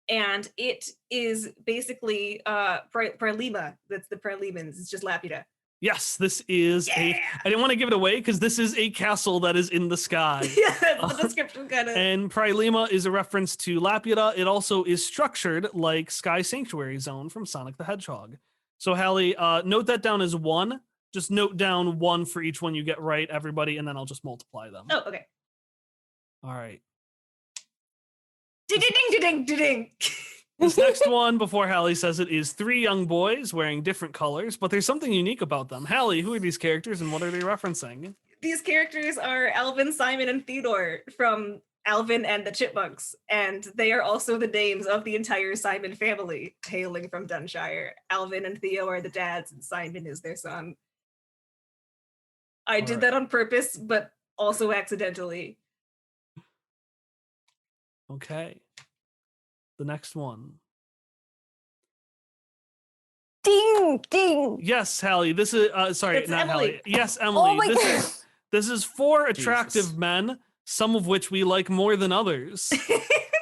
and it is basically Pralima. That's the Pralimans. It's just Laputa. Yes, this is I didn't want to give it away because this is a castle that is in the sky. Yeah, that's the description kind of. And Prylema is a reference to Laputa. It also is structured like Sky Sanctuary Zone from Sonic the Hedgehog. So Hallie, note that down as 1. Just note down 1 for each one you get right, everybody, and then I'll just multiply them. Oh, okay. All right. Ding, ding, ding, ding, ding. This next one, before Hallie says it, is 3 young boys wearing different colors, but there's something unique about them. Hallie, who are these characters and what are they referencing? These characters are Alvin, Simon, and Theodore from Alvin and the Chipmunks, and they are also the names of the entire Simon family, hailing from Dunshire. Alvin and Theo are the dads, and Simon is their son. I did Alright. that on purpose, but also accidentally. Okay. The next one. Ding, ding. Yes, Hallie. This is sorry, It's not Emily. Hallie. Yes, Emily. Oh my This is 4 attractive Jesus. men, some of which we like more than others.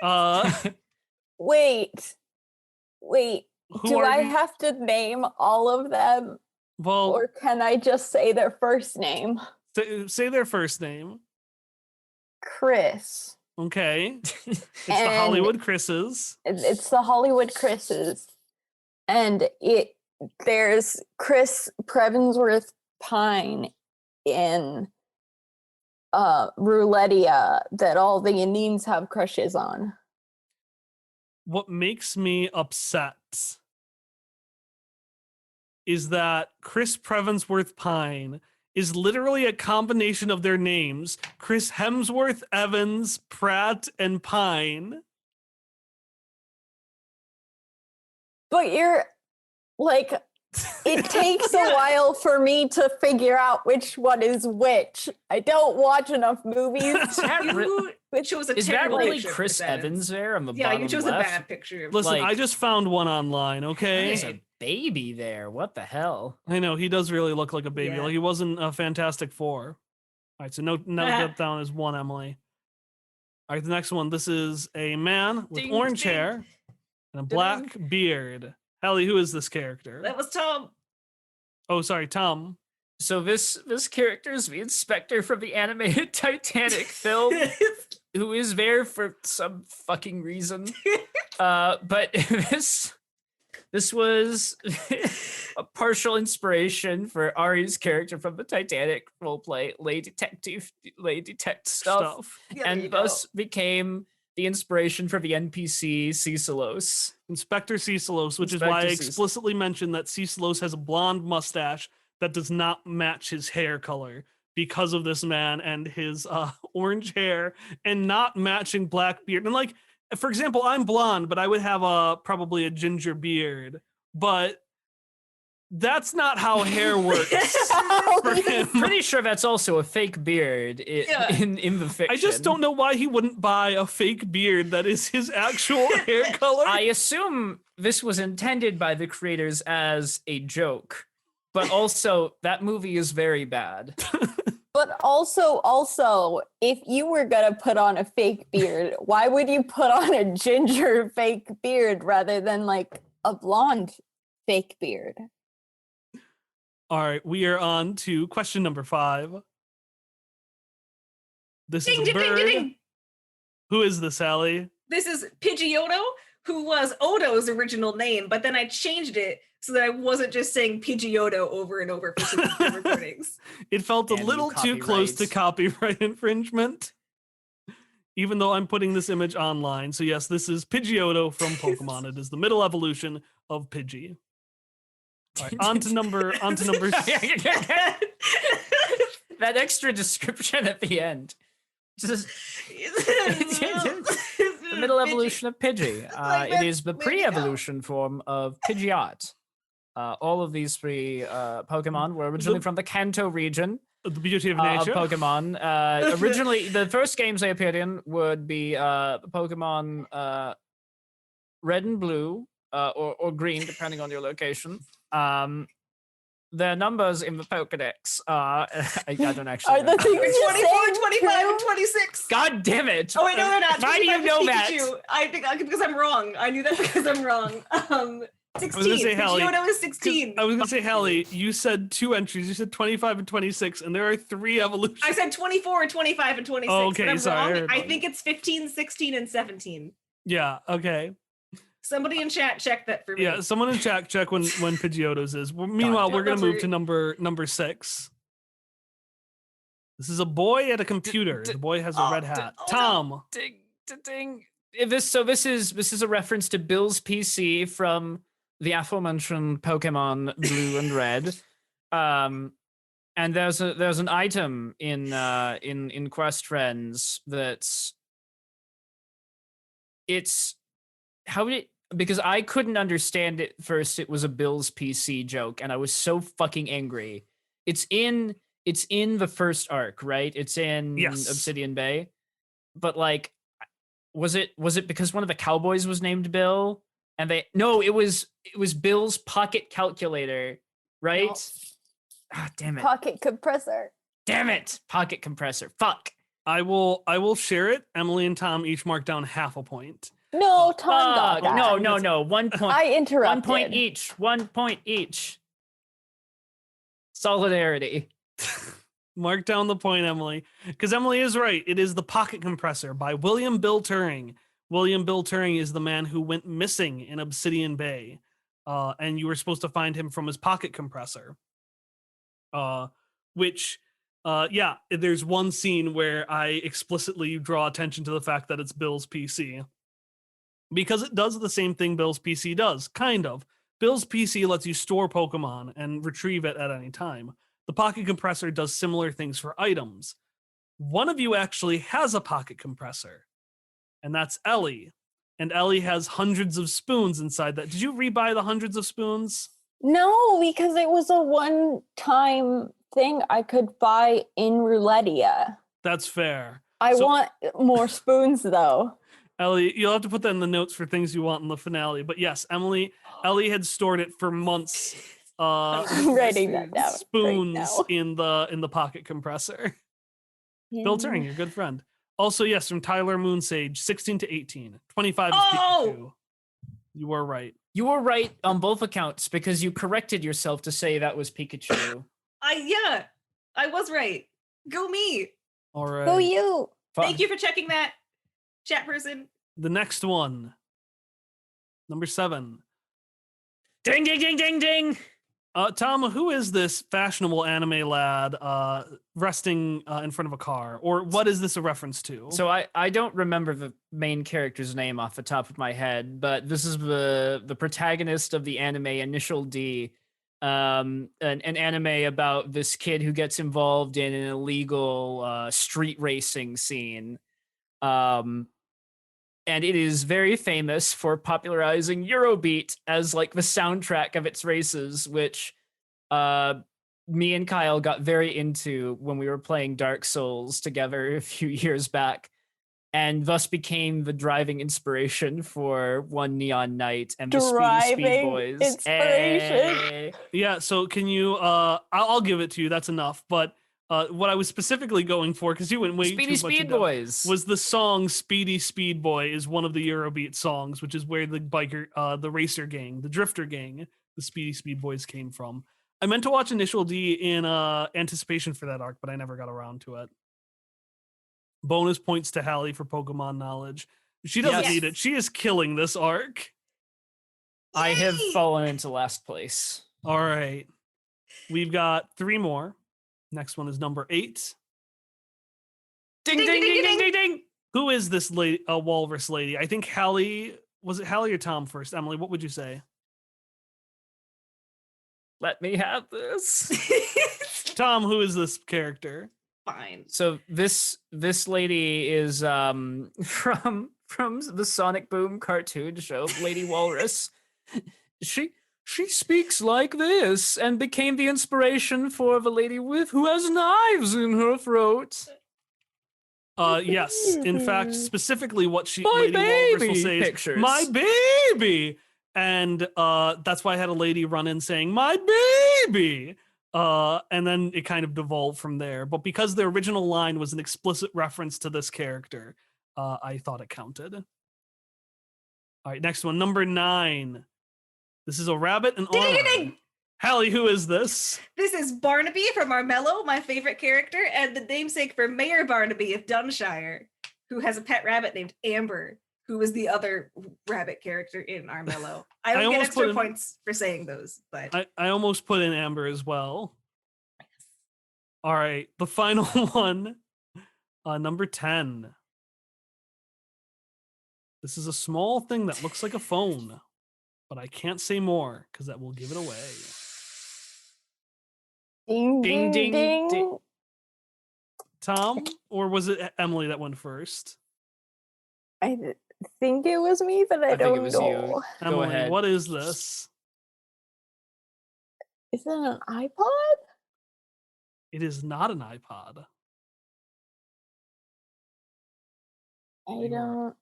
Uh, Wait. who Do are I the- have to name all of them, well, or can I just say their first name? say their first name. Chris. Okay. It's the And- Hollywood Chris's. It's the Hollywood Chris's, and there's Chris Prevensworth Pine in Roulettia that all the Indians have crushes on. What makes me upset is that Chris Prevensworth Pine is literally a combination of their names, Chris Hemsworth, Evans, Pratt, and Pine. But you're like, It takes a while for me to figure out which one is which. I don't watch enough movies. You chose a Is that terrible really picture of Chris Evans there on the Yeah, bottom you chose left? a bad picture. Listen, Like- I just found one online, okay? There's a baby there. What the hell? I know, he does really look like a baby. Yeah. Like he wasn't a Fantastic Four. All right, so note that down as one, Emily. All right, the next one. This is a man with Ding, orange ding. hair and a black beard. Hallie, who is this character? That was Tom. Oh, sorry, Tom. So this character is the inspector from the animated Titanic film, who is there for some fucking reason. But this was a partial inspiration for Ari's character from the Titanic roleplay, Lay Detect stuff, Yeah, there you and go. thus became the inspiration for the NPC Cecilos. Inspector Cecilos, which is why I Inspector Cec- explicitly mentioned that Cecilos has a blonde mustache that does not match his hair color because of this man and his orange hair and not matching black beard. And like, for example, I'm blonde, but I would have probably a ginger beard, but that's not how hair works. for him. Pretty sure that's also a fake beard Yeah. in the fiction. I just don't know why he wouldn't buy a fake beard that is his actual hair color. I assume this was intended by the creators as a joke, but also that movie is very bad. But also, if you were gonna put on a fake beard, why would you put on a ginger fake beard rather than like a blonde fake beard? All right, we are on to question number 5. This Ding, is a ding, ding, bird. ding, ding. Who is this, Allie? This is Pidgeotto, who was Odo's original name, but then I changed it so that I wasn't just saying Pidgeotto over and over for some recordings. It felt a Damn you, little too close to copyright infringement, even though I'm putting this image online. So yes, this is Pidgeotto from Pokemon. It is the middle evolution of Pidgey. All right, on to number that extra description at the end. Just the middle evolution of Pidgey. like It is the that's maybe how- pre-evolution form of Pidgeot. All of these three Pokemon were originally from the Kanto region the beauty of of nature. Pokemon. Originally, the first games they appeared in would be Pokemon Red and Blue or Green, depending on your location. Their numbers in the Pokedex are I don't actually Are know. the things you 24, say 25, true? and 26. God damn it! Oh wait, no, they're not. Why do you 25 know is that? Pikachu. I think because I'm wrong. I knew that because I'm wrong. 16. say, Hallie, Pidgeotto is 'Cause 16. I was gonna say, Hallie, you said 2 entries. You said 25 and 26, and there are 3 evolutions. I said 24 and 25 and 26. Oh, okay, but I'm sorry, I wrong. heard I wrong. think it's 15, 16, and 17. Yeah. Okay. Somebody in chat check that for me. Yeah. Someone in chat check when Pidgeotto's is. Well, meanwhile, damn. we're gonna That's move right. to number 6. This is a boy at a computer. The boy has a oh, red d- hat. oh, no. Tom. Ding, ding. This is a reference to Bill's PC from the aforementioned Pokemon Blue and Red. And there's an item in Quest Friends that's how did it, because I couldn't understand it first. It was a Bill's PC joke, and I was so fucking angry. It's in the first arc, right? It's in Yes. Obsidian Bay. But like, was it because one of the cowboys was named Bill? And it was Bill's pocket calculator, right? No. Ah, damn it. Pocket compressor. Damn it. Pocket compressor. Fuck. I will share it. Emily and Tom each mark down half a point. No, Tom got Fuck. that. No. 1 point. I interrupted. 1 point each. 1 point each. Solidarity. Mark down the point, Emily, because Emily is right. It is The Pocket Compressor by William Bill Turing. William Bill Turing is the man who went missing in Obsidian Bay, and you were supposed to find him from his pocket compressor. There's one scene where I explicitly draw attention to the fact that it's Bill's PC. Because it does the same thing Bill's PC does, kind of. Bill's PC lets you store Pokemon and retrieve it at any time. The pocket compressor does similar things for items. One of you actually has a pocket compressor, and that's Ellie. And Ellie has hundreds of spoons inside that. Did you rebuy the hundreds of spoons? No, because it was a one-time thing I could buy in Roulettia. That's fair. I So- want more spoons, though. Ellie, you'll have to put that in the notes for things you want in the finale. But yes, Ellie had stored it for months. I'm writing that down Spoons right now. in the pocket compressor. Bill Turing, your good friend. Also, yes, from Tyler Moonsage, 16 to 18. 25 is Pikachu. You were right. You were right on both accounts because you corrected yourself to say that was Pikachu. I was right. Go me. All right. Go you. Thank you for checking that, chat person. The next one. Number 7. Ding, ding, ding, ding, ding. Tom, who is this fashionable anime lad resting in front of a car? Or what is this a reference to? So I don't remember the main character's name off the top of my head, but this is the protagonist of the anime Initial D, an anime about this kid who gets involved in an illegal street racing scene. And it is very famous for popularizing Eurobeat as like the soundtrack of its races, which me and Kyle got very into when we were playing Dark Souls together a few years back, and thus became the driving inspiration for One Neon Night and the Speedy Speed Boys. Inspiration. Yeah, so can you I'll give it to you, that's enough. But what I was specifically going for, because you went way Speedy too much Speed into, Boys was the song Speedy Speed Boy is one of the Eurobeat songs, which is where the biker, the racer gang, the drifter gang, the Speedy Speed Boys came from. I meant to watch Initial D in anticipation for that arc, but I never got around to it. Bonus points to Hallie for Pokemon knowledge. She doesn't Yes. need it. She is killing this arc. I have Yay! fallen into last place. All right. We've got 3 more. Next one is number 8. Ding, Ding, ding, ding, ding, ding, ding, ding, ding. Who is this lady, walrus lady? I think Hallie, was it Hallie or Tom first? Emily, what would you say? Let me have this. Tom, who is this character? Fine. So this lady is from the Sonic Boom cartoon show, Lady Walrus. She speaks like this and became the inspiration for the lady who has knives in her throat. Yes. In fact, specifically what My Lady Walrus will baby say is, pictures. my baby! And that's why I had a lady run in saying, my baby! And then it kind of devolved from there. But because the original line was an explicit reference to this character, I thought it counted. All right, next one, number 9. This is a rabbit in Ding, ding, armor. ding. Hallie, who is this? This is Barnaby from Armello, my favorite character, and the namesake for Mayor Barnaby of Dunshire, who has a pet rabbit named Amber, who was the other rabbit character in Armello. I don't get almost put extra in- points for saying those, but I almost put in Amber as well. All right, the final one, number 10. This is a small thing that looks like a phone, but I can't say more because that will give it away. Ding, Ding, ding, ding, ding. ding. Tom, or was it Emily that went first? Think it was me, but I think don't it was know. you. Go Emily, ahead. what is this? Is it an iPod? It is not an iPod. I You are- don't.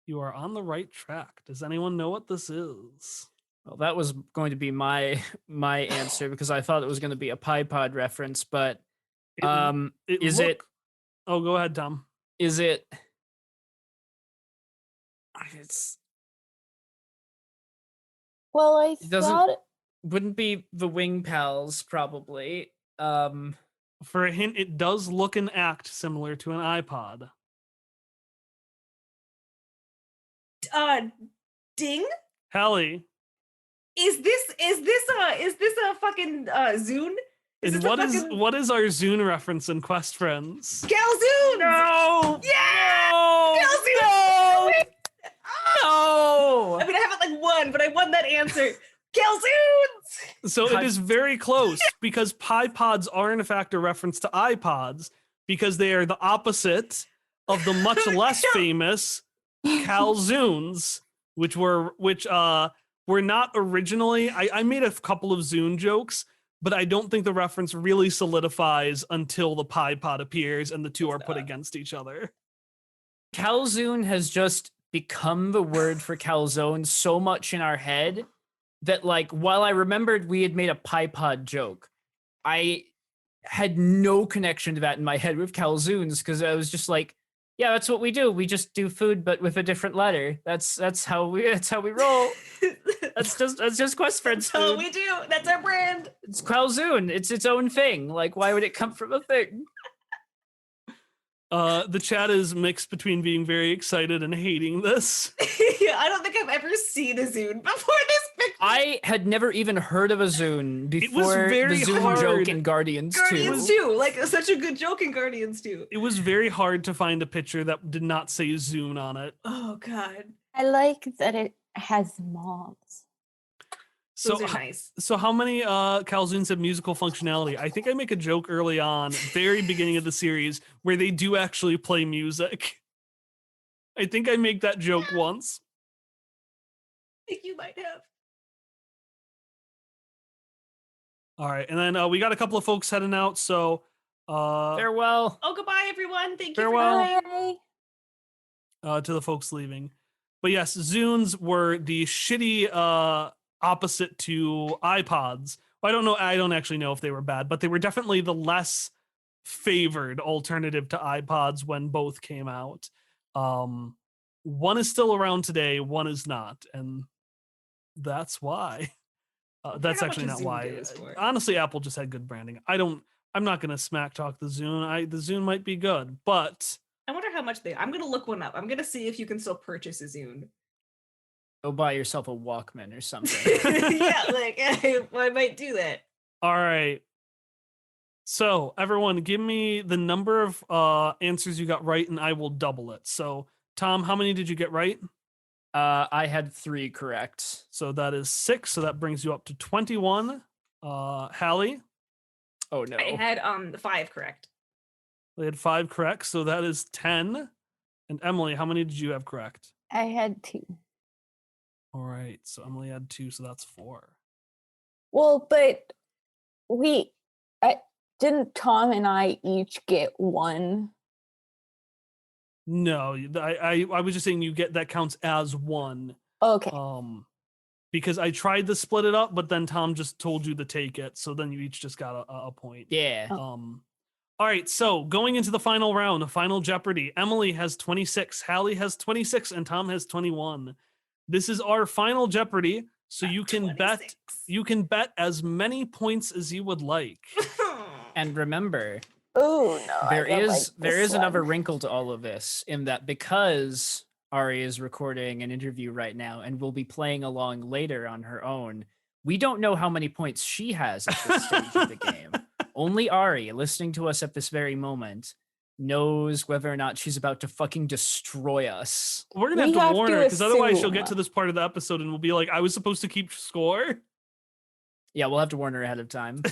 You are on the right track. Does anyone know what this is? Well, that was going to be my answer because I thought it was going to be a Pod reference, but It, is look- it Oh, go ahead, Tom. is it it's Well, I doesn't- thought. wouldn't be the Wing Pals probably. For a hint, it does look and act similar to an iPod. Ding? Hallie, Is this a fucking Zune? Is and this a what is fucking what is our Zune reference in Quest Friends? Galzoons? No! Yeah! No! Galzoons! No! I mean, I haven't like won, but I won that answer. Galzoons! So it Pi- is very close because Pods are in fact a reference to iPods because they are the opposite of the much less famous Calzoons, which were not originally. I made a couple of Zune jokes, but I don't think the reference really solidifies until the pie pod appears and the two It's are put not. against each other. Calzoon has just become the word for calzone so much in our head that, like, while I remembered we had made a pie pod joke, I had no connection to that in my head with calzoons because I was just like, yeah, that's what we do. We just do food, but with a different letter. That's how we roll. That's just Quest Friends That's all food. we do. That's our brand. It's calzoon. It's its own thing. Like, why would it come from a thing? The chat is mixed between being very excited and hating this. Yeah, I don't think I've ever seen a Zune before this picture. I had never even heard of a Zune before very the Zune hard. joke in Guardians 2. Guardians 2, like such a good joke in Guardians 2. It was very hard to find a picture that did not say Zune on it. Oh god, I like that it has moms. So, those are nice. so how many calzoons have musical functionality? I think I make a joke early on, very beginning of the series, where they do actually play music. I think I make that joke once. I think you might have. All right, and then we got a couple of folks heading out, so Farewell. Oh, goodbye, everyone. Thank you Farewell. for coming. Bye. to the folks leaving. But yes, Zunes were the shitty opposite to iPods. Well, I don't actually know if they were bad, but they were definitely the less favored alternative to iPods when both came out. One is still around today, one is not, and that's why. That's how much actually a not Zune why. goes for. Honestly, Apple just had good branding. I'm not gonna smack talk the Zune. The Zune might be good, but I wonder how much they. I'm gonna look one up. I'm gonna see if you can still purchase a Zune. Go buy yourself a Walkman or something. Yeah, like I might do that. all right. So everyone, give me the number of answers you got right, and I will double it. So Tom, how many did you get right? I had 3 correct. So that is 6. So that brings you up to 21. Hallie, Oh no. I had the 5 correct. they had 5 correct. So that is 10. And Emily, how many did you have correct? I had 2. All right. So Emily had 2. So that's 4. Well, but didn't Tom and I each get 1? No, I was just saying you get that counts as 1. Okay. Because I tried to split it up, but then Tom just told you to take it. So then you each just got a point. Yeah. All right, so going into the final round, the final Jeopardy, Emily has 26, Hallie has 26, and Tom has 21. This is our final Jeopardy, so you can bet as many points as you would like. And remember, Oh no. there is another wrinkle to all of this in that because Ari is recording an interview right now and will be playing along later on her own, we don't know how many points she has at this stage of the game. Only Ari, listening to us at this very moment, knows whether or not she's about to fucking destroy us. We're gonna We have have to warn to her because otherwise she'll assume. get to this part of the episode and we'll be like, I was supposed to keep score. Yeah, we'll have to warn her ahead of time.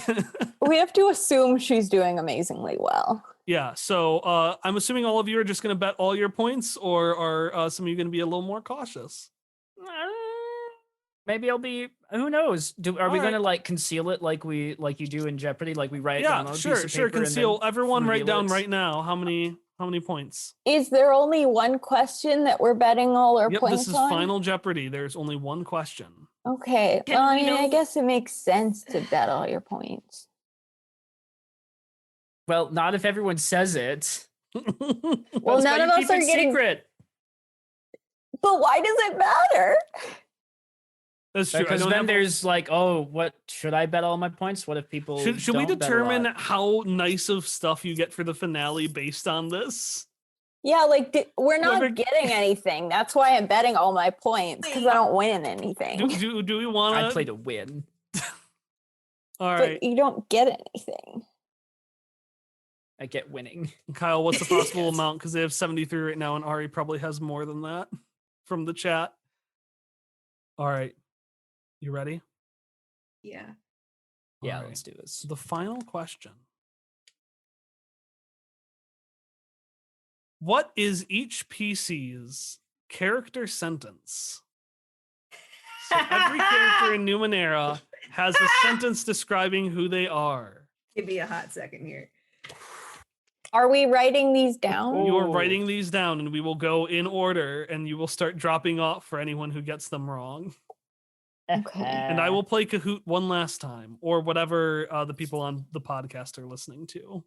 We have to assume she's doing amazingly well. Yeah, so I'm assuming all of you are just gonna bet all your points, or are some of you gonna be a little more cautious? Maybe I'll be. Who knows? Are we Alright. gonna like conceal it like you do in Jeopardy? Like we write it down Yeah, on a sure, piece of sure. paper and Conceal. then Everyone, write reveal down it? right now how many points. Is there only one question that we're betting all our Yep, points this is on? Final Jeopardy. There's only one question. Okay. Can Well, I we mean, I know- guess it makes sense to bet all your points. Well, not if everyone says it. Well, That's why none you of us keep are it getting. secret. But why does it matter? That's true. I Because don't then have- there's like, oh, what should I bet all my points? What if people should we don't bet a determine lot? how nice of stuff you get for the finale based on this? Yeah, like we're not Whoever- getting anything. That's why I'm betting all my points because I don't win anything. Do we want I to? play to win. All right, But you don't get anything. I get winning. Kyle. What's the possible Yes. amount? Because they have 73 right now, and Ari probably has more than that from the chat. All right, you ready? Yeah. Yeah, All right. let's do this. The final question. What is each PC's character sentence? So every character in Numenera has a sentence describing who they are. Give me a hot second here. Are we writing these down? You are Oh. writing these down, and we will go in order, and you will start dropping off for anyone who gets them wrong. Okay. And I will play Kahoot one last time, or whatever the people on the podcast are listening to.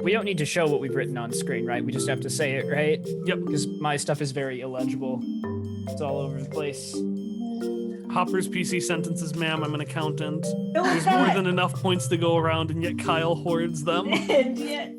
We don't need to show what we've written on screen, right? We just have to say it, right? Yep. Because my stuff is very illegible. It's all over the place. Hopper's PC sentences, ma'am, I'm an accountant. No, There's more than enough points to go around, and yet Kyle hoards them. And yet,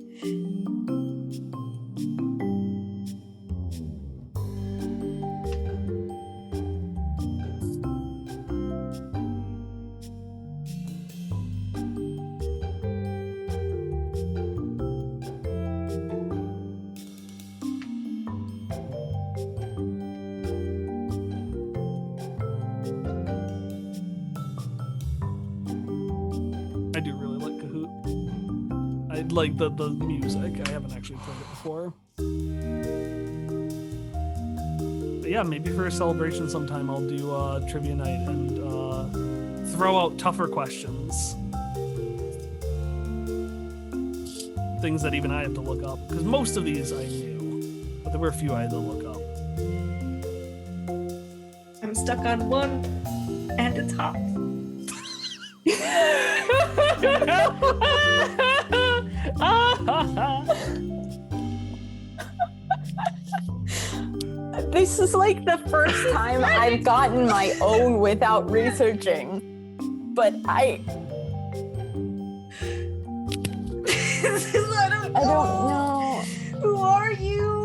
I do really like Kahoot. I like the music. I haven't actually played it before. But yeah, maybe for a celebration sometime I'll do trivia night and throw out tougher questions. Things that even I have to look up. Because most of these I knew, but there were a few I had to look up. I'm stuck on one, and it's hot. This is like the first time I've gotten my own without researching. But I I don't know. Who are you?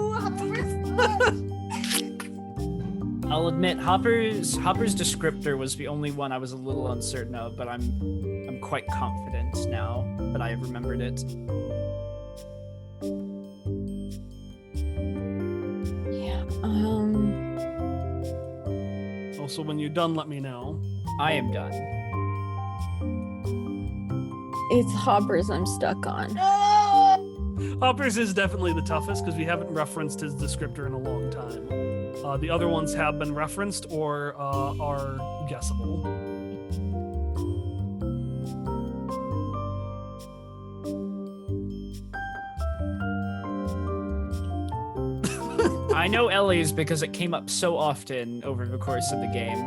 I'll admit, Hopper's descriptor was the only one I was a little uncertain of, but I'm quite confident now that I have remembered it. Yeah. Also, when you're done, let me know. I am done. It's Hoppers I'm stuck on. Hopper's is definitely the toughest because we haven't referenced his descriptor in a long time. The other ones have been referenced or are guessable. I know Ellie's because it came up so often over the course of the game.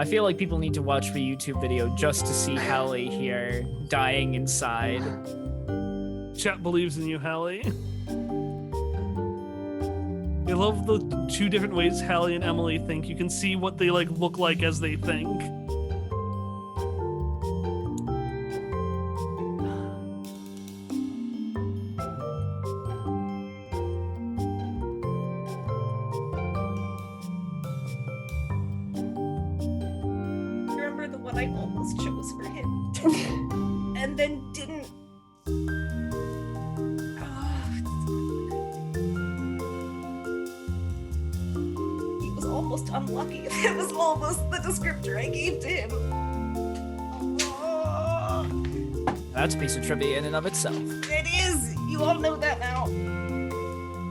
I feel like people need to watch the YouTube video just to see Hallie here dying inside. Chat believes in you, Hallie. I love the two different ways Hallie and Emily think. You can see what they look like as they think. Remember the one I almost chose for him, and then didn't. He was almost unlucky. It was almost the descriptor I gave to him. That's a piece of trivia in and of itself. It is. You all know that now.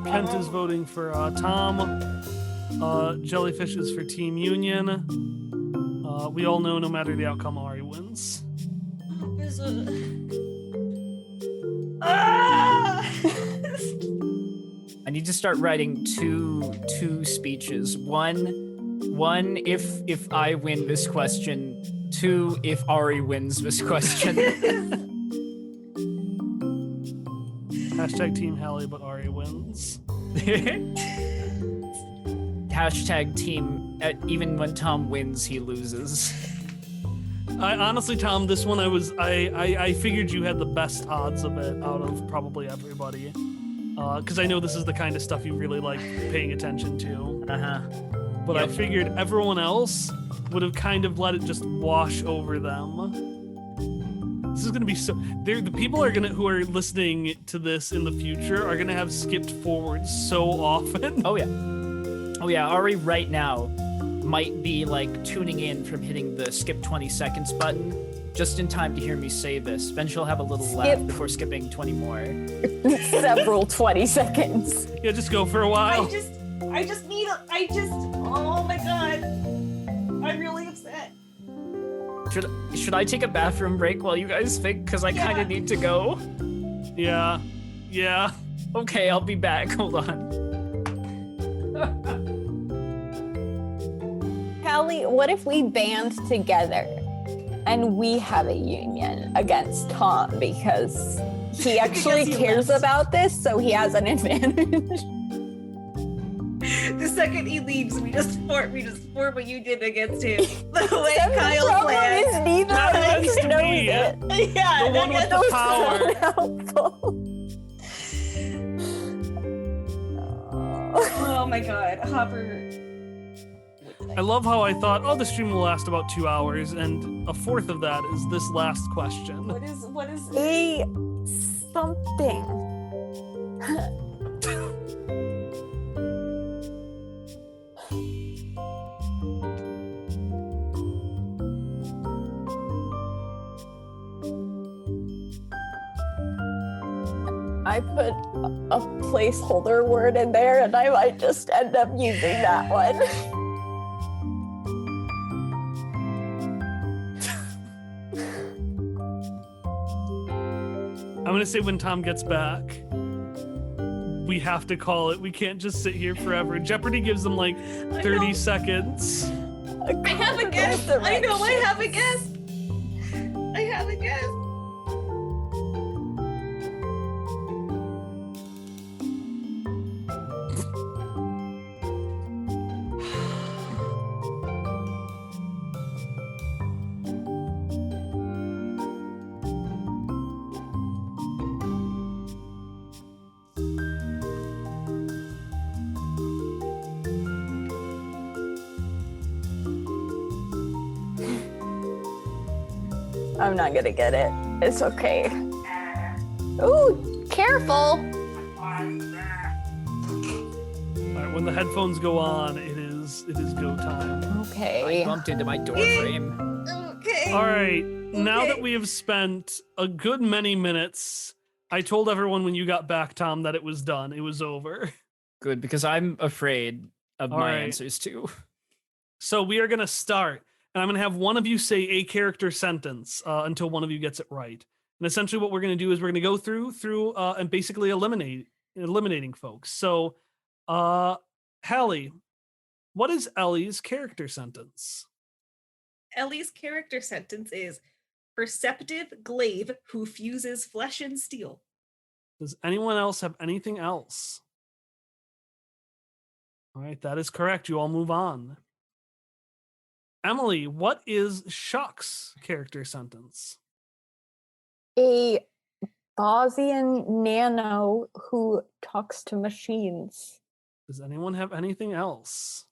Kent is voting for Tom. Jellyfish is for Team Union. We all know no matter the outcome, Ari wins. There's a. Ah! I need to start writing two speeches. One if I win this question. Two if Ari wins this question. Hashtag Team Hallie, but Ari wins. Hashtag team. Even when Tom wins, he loses. I honestly, Tom, this one I figured you had the best odds of it out of probably everybody. Because I know this is the kind of stuff you really like paying attention to. But Yep. I figured everyone else would have kind of let it just wash over them. This is gonna be so. The people who are listening to this in the future are gonna have skipped forward so often. Oh yeah, Ari right now might be like tuning in from hitting the skip 20 seconds button just in time to hear me say this. Then she'll have a little laugh before skipping 20 more. Several 20 seconds. Yeah, just go for a while. Oh my god. I'm really upset. Should I take a bathroom break while you guys think? Because I kind of need to go. Yeah. Yeah. Okay, I'll be back. Hold on. Callie, what if we band together and we have a union against Tom because he actually he cares left. about this, so he has an advantage? The second he leaves, we just form what you did against him. The way Except the Kyle problem planned. is neither That of happens us to knows me. it. Yeah, The one with that the gets- power. Unhelpful. Oh my god, Hopper. I love how I thought, oh, the stream will last about 2 hours, and a fourth of that is this last question. What is A something. I put a placeholder word in there and I might just end up using that one. I'm gonna say when Tom gets back, we have to call it. We can't just sit here forever. Jeopardy gives them like 30 seconds. I have a guess. I know I have a guess. I have a guess. I'm not gonna get it. It's okay. Ooh, careful. All right, when the headphones go on, it is go time. I Okay. bumped into my door frame. Okay. All right, now that Okay. we have spent a good many minutes, I told everyone when you got back, Tom, that it was done. It was over. Good, because I'm afraid of All my right. answers too. So we are going to start, and I'm going to have one of you say a character sentence until one of you gets it right. And essentially, what we're going to do is we're going to go through and basically eliminating folks. So, Hallie, what is Ellie's character sentence? Ellie's character sentence is perceptive glaive who fuses flesh and steel. Does anyone else have anything else? All right, that is correct. You all move on. Emily, what is Shuck's character sentence? A Bosnian nano who talks to machines. Does anyone have anything else?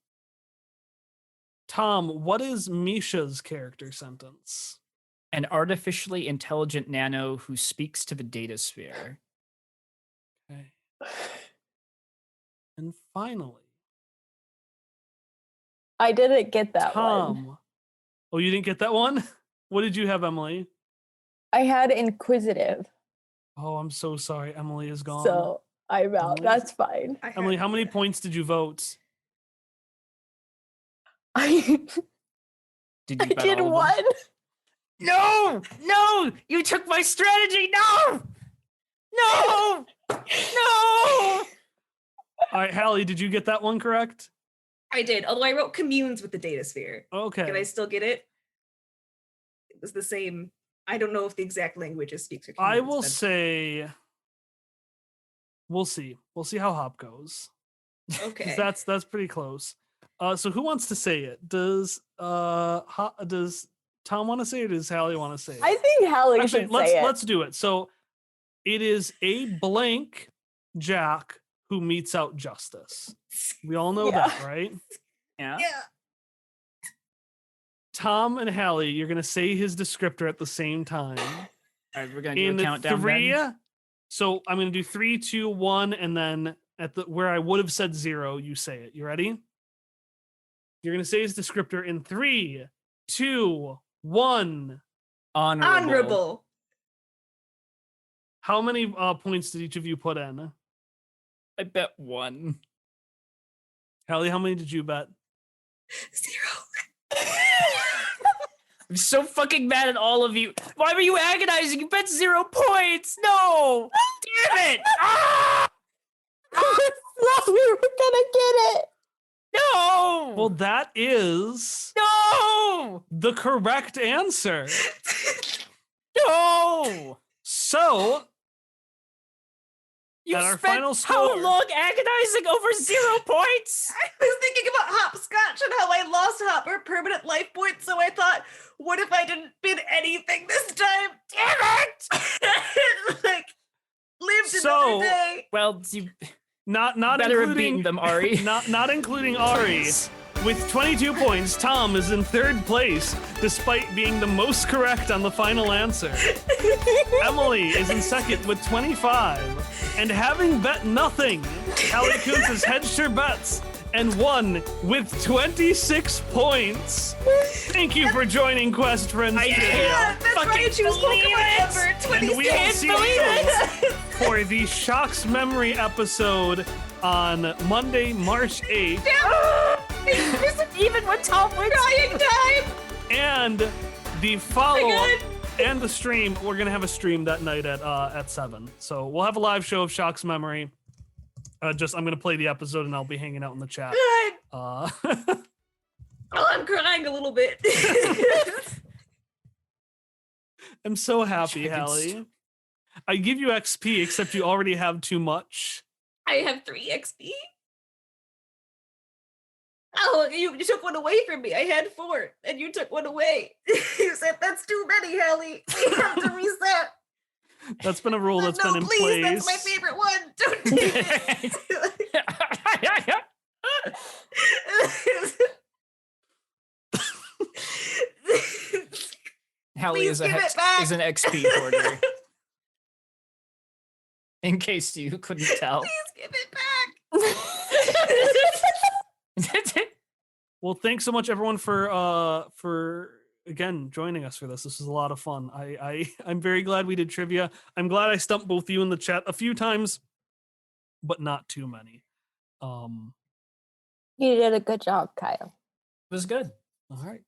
Tom, what is Misha's character sentence? An artificially intelligent nano who speaks to the data sphere. Okay. And finally, I didn't get that one. Tom. Oh, you didn't get that one? What did you have, Emily? I had inquisitive, Oh, I'm so sorry. Emily is gone. so I'm out. Emily? That's fine. I had Emily, how many that. points did you vote? I Did you bet did all of them? one. No! No! You took my strategy! No! No! No! All right, Hallie, did you get that one correct? I did, although I wrote communes with the data sphere. Okay. Can I still get it? It was the same. I don't know if the exact language is speaks. Or I communes, will but- say we'll see. We'll see how Hop goes. 'Cause Okay. That's pretty close. So who wants to say it? Does Tom want to say it, or does Hallie want to say it? I think Hallie Actually, should let's say it. let's do it. So it is a blank Jack who meets out justice. We all know Yeah. that, right? Yeah? Yeah. Tom and Hallie, you're gonna say his descriptor at the same time. All right, we're gonna do In a countdown. three, then. so I'm gonna do 3, 2, 1, and then at the where I would have said 0, you say it. You ready? You're going to say his descriptor in 3, 2, 1. Honorable. How many points did each of you put in? I bet 1. Hallie, how many did you bet? 0. I'm so fucking mad at all of you. Why were you agonizing? You bet 0 points. No. Damn it. Ah! No, we were gonna get it. No. Well, that is No. the correct answer. No. So, You At our spent final how score. long agonizing over 0 points? I was thinking about hopscotch and how I lost Hopper permanent life points, so I thought, what if I didn't bid anything this time? Damn it! Like, lived So- another day. Well, you not better have including beaten them, Ari. not including Ari. With 22 points, Tom is in 3rd place, despite being the most correct on the final answer. Emily is in 2nd with 25. And having bet nothing, Hallie Kuntz has hedged her bets and won with 26 points. Thank you for joining Quest Friends I Trivia. Yeah, that's fucking right. She was believe Pokemon it. number And 26. we will see believe you for the Shocks Memory episode on Monday, March 8th. Even when Tom wins. Crying time. And the Oh follow-up my and the stream, we're gonna have a stream that night at 7. So we'll have a live show of Shock's Memory. I'm gonna play the episode and I'll be hanging out in the chat. God. Uh, Oh, I'm crying a little bit. I'm so happy, Chicken Hallie. I give you XP, except you already have too much. I have 3 XP. Oh, you took one away from me. I had 4, and you took one away. You said that's too many, Hallie. We have to reset. That's been a rule that's No, been in please, place. that's my favorite one. Don't do it. Hallie Please give it is an back. XP hoarder. In case you couldn't tell. Please give it back. Well, thanks so much, everyone, for again joining us for this. This was a lot of fun. I'm very glad we did trivia. I'm glad I stumped both of you in the chat a few times, but not too many. You did a good job, Kyle. It was good. All right.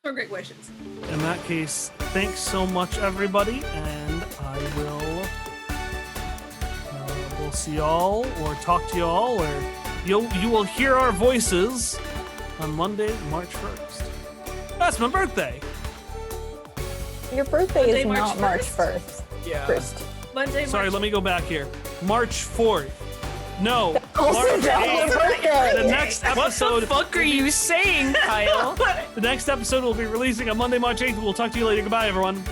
For great questions. In that case, thanks so much, everybody, and I will we'll see y'all or talk to y'all, or you will hear our voices on Monday, March 1st. That's my birthday. Your birthday Monday, is March not March 1st? 1st. Yeah. First. Monday, Sorry, March. let me go back here. March 4th. No, Also March John's 8th. birthday. The next What episode. the fuck are you saying, Kyle? The next episode will be releasing on Monday, March 8th. We'll talk to you later. Goodbye, everyone.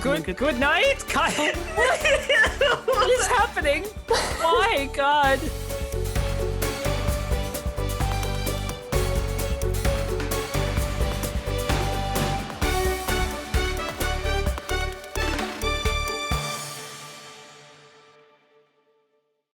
Good night, Kyle. What is happening? Why, God?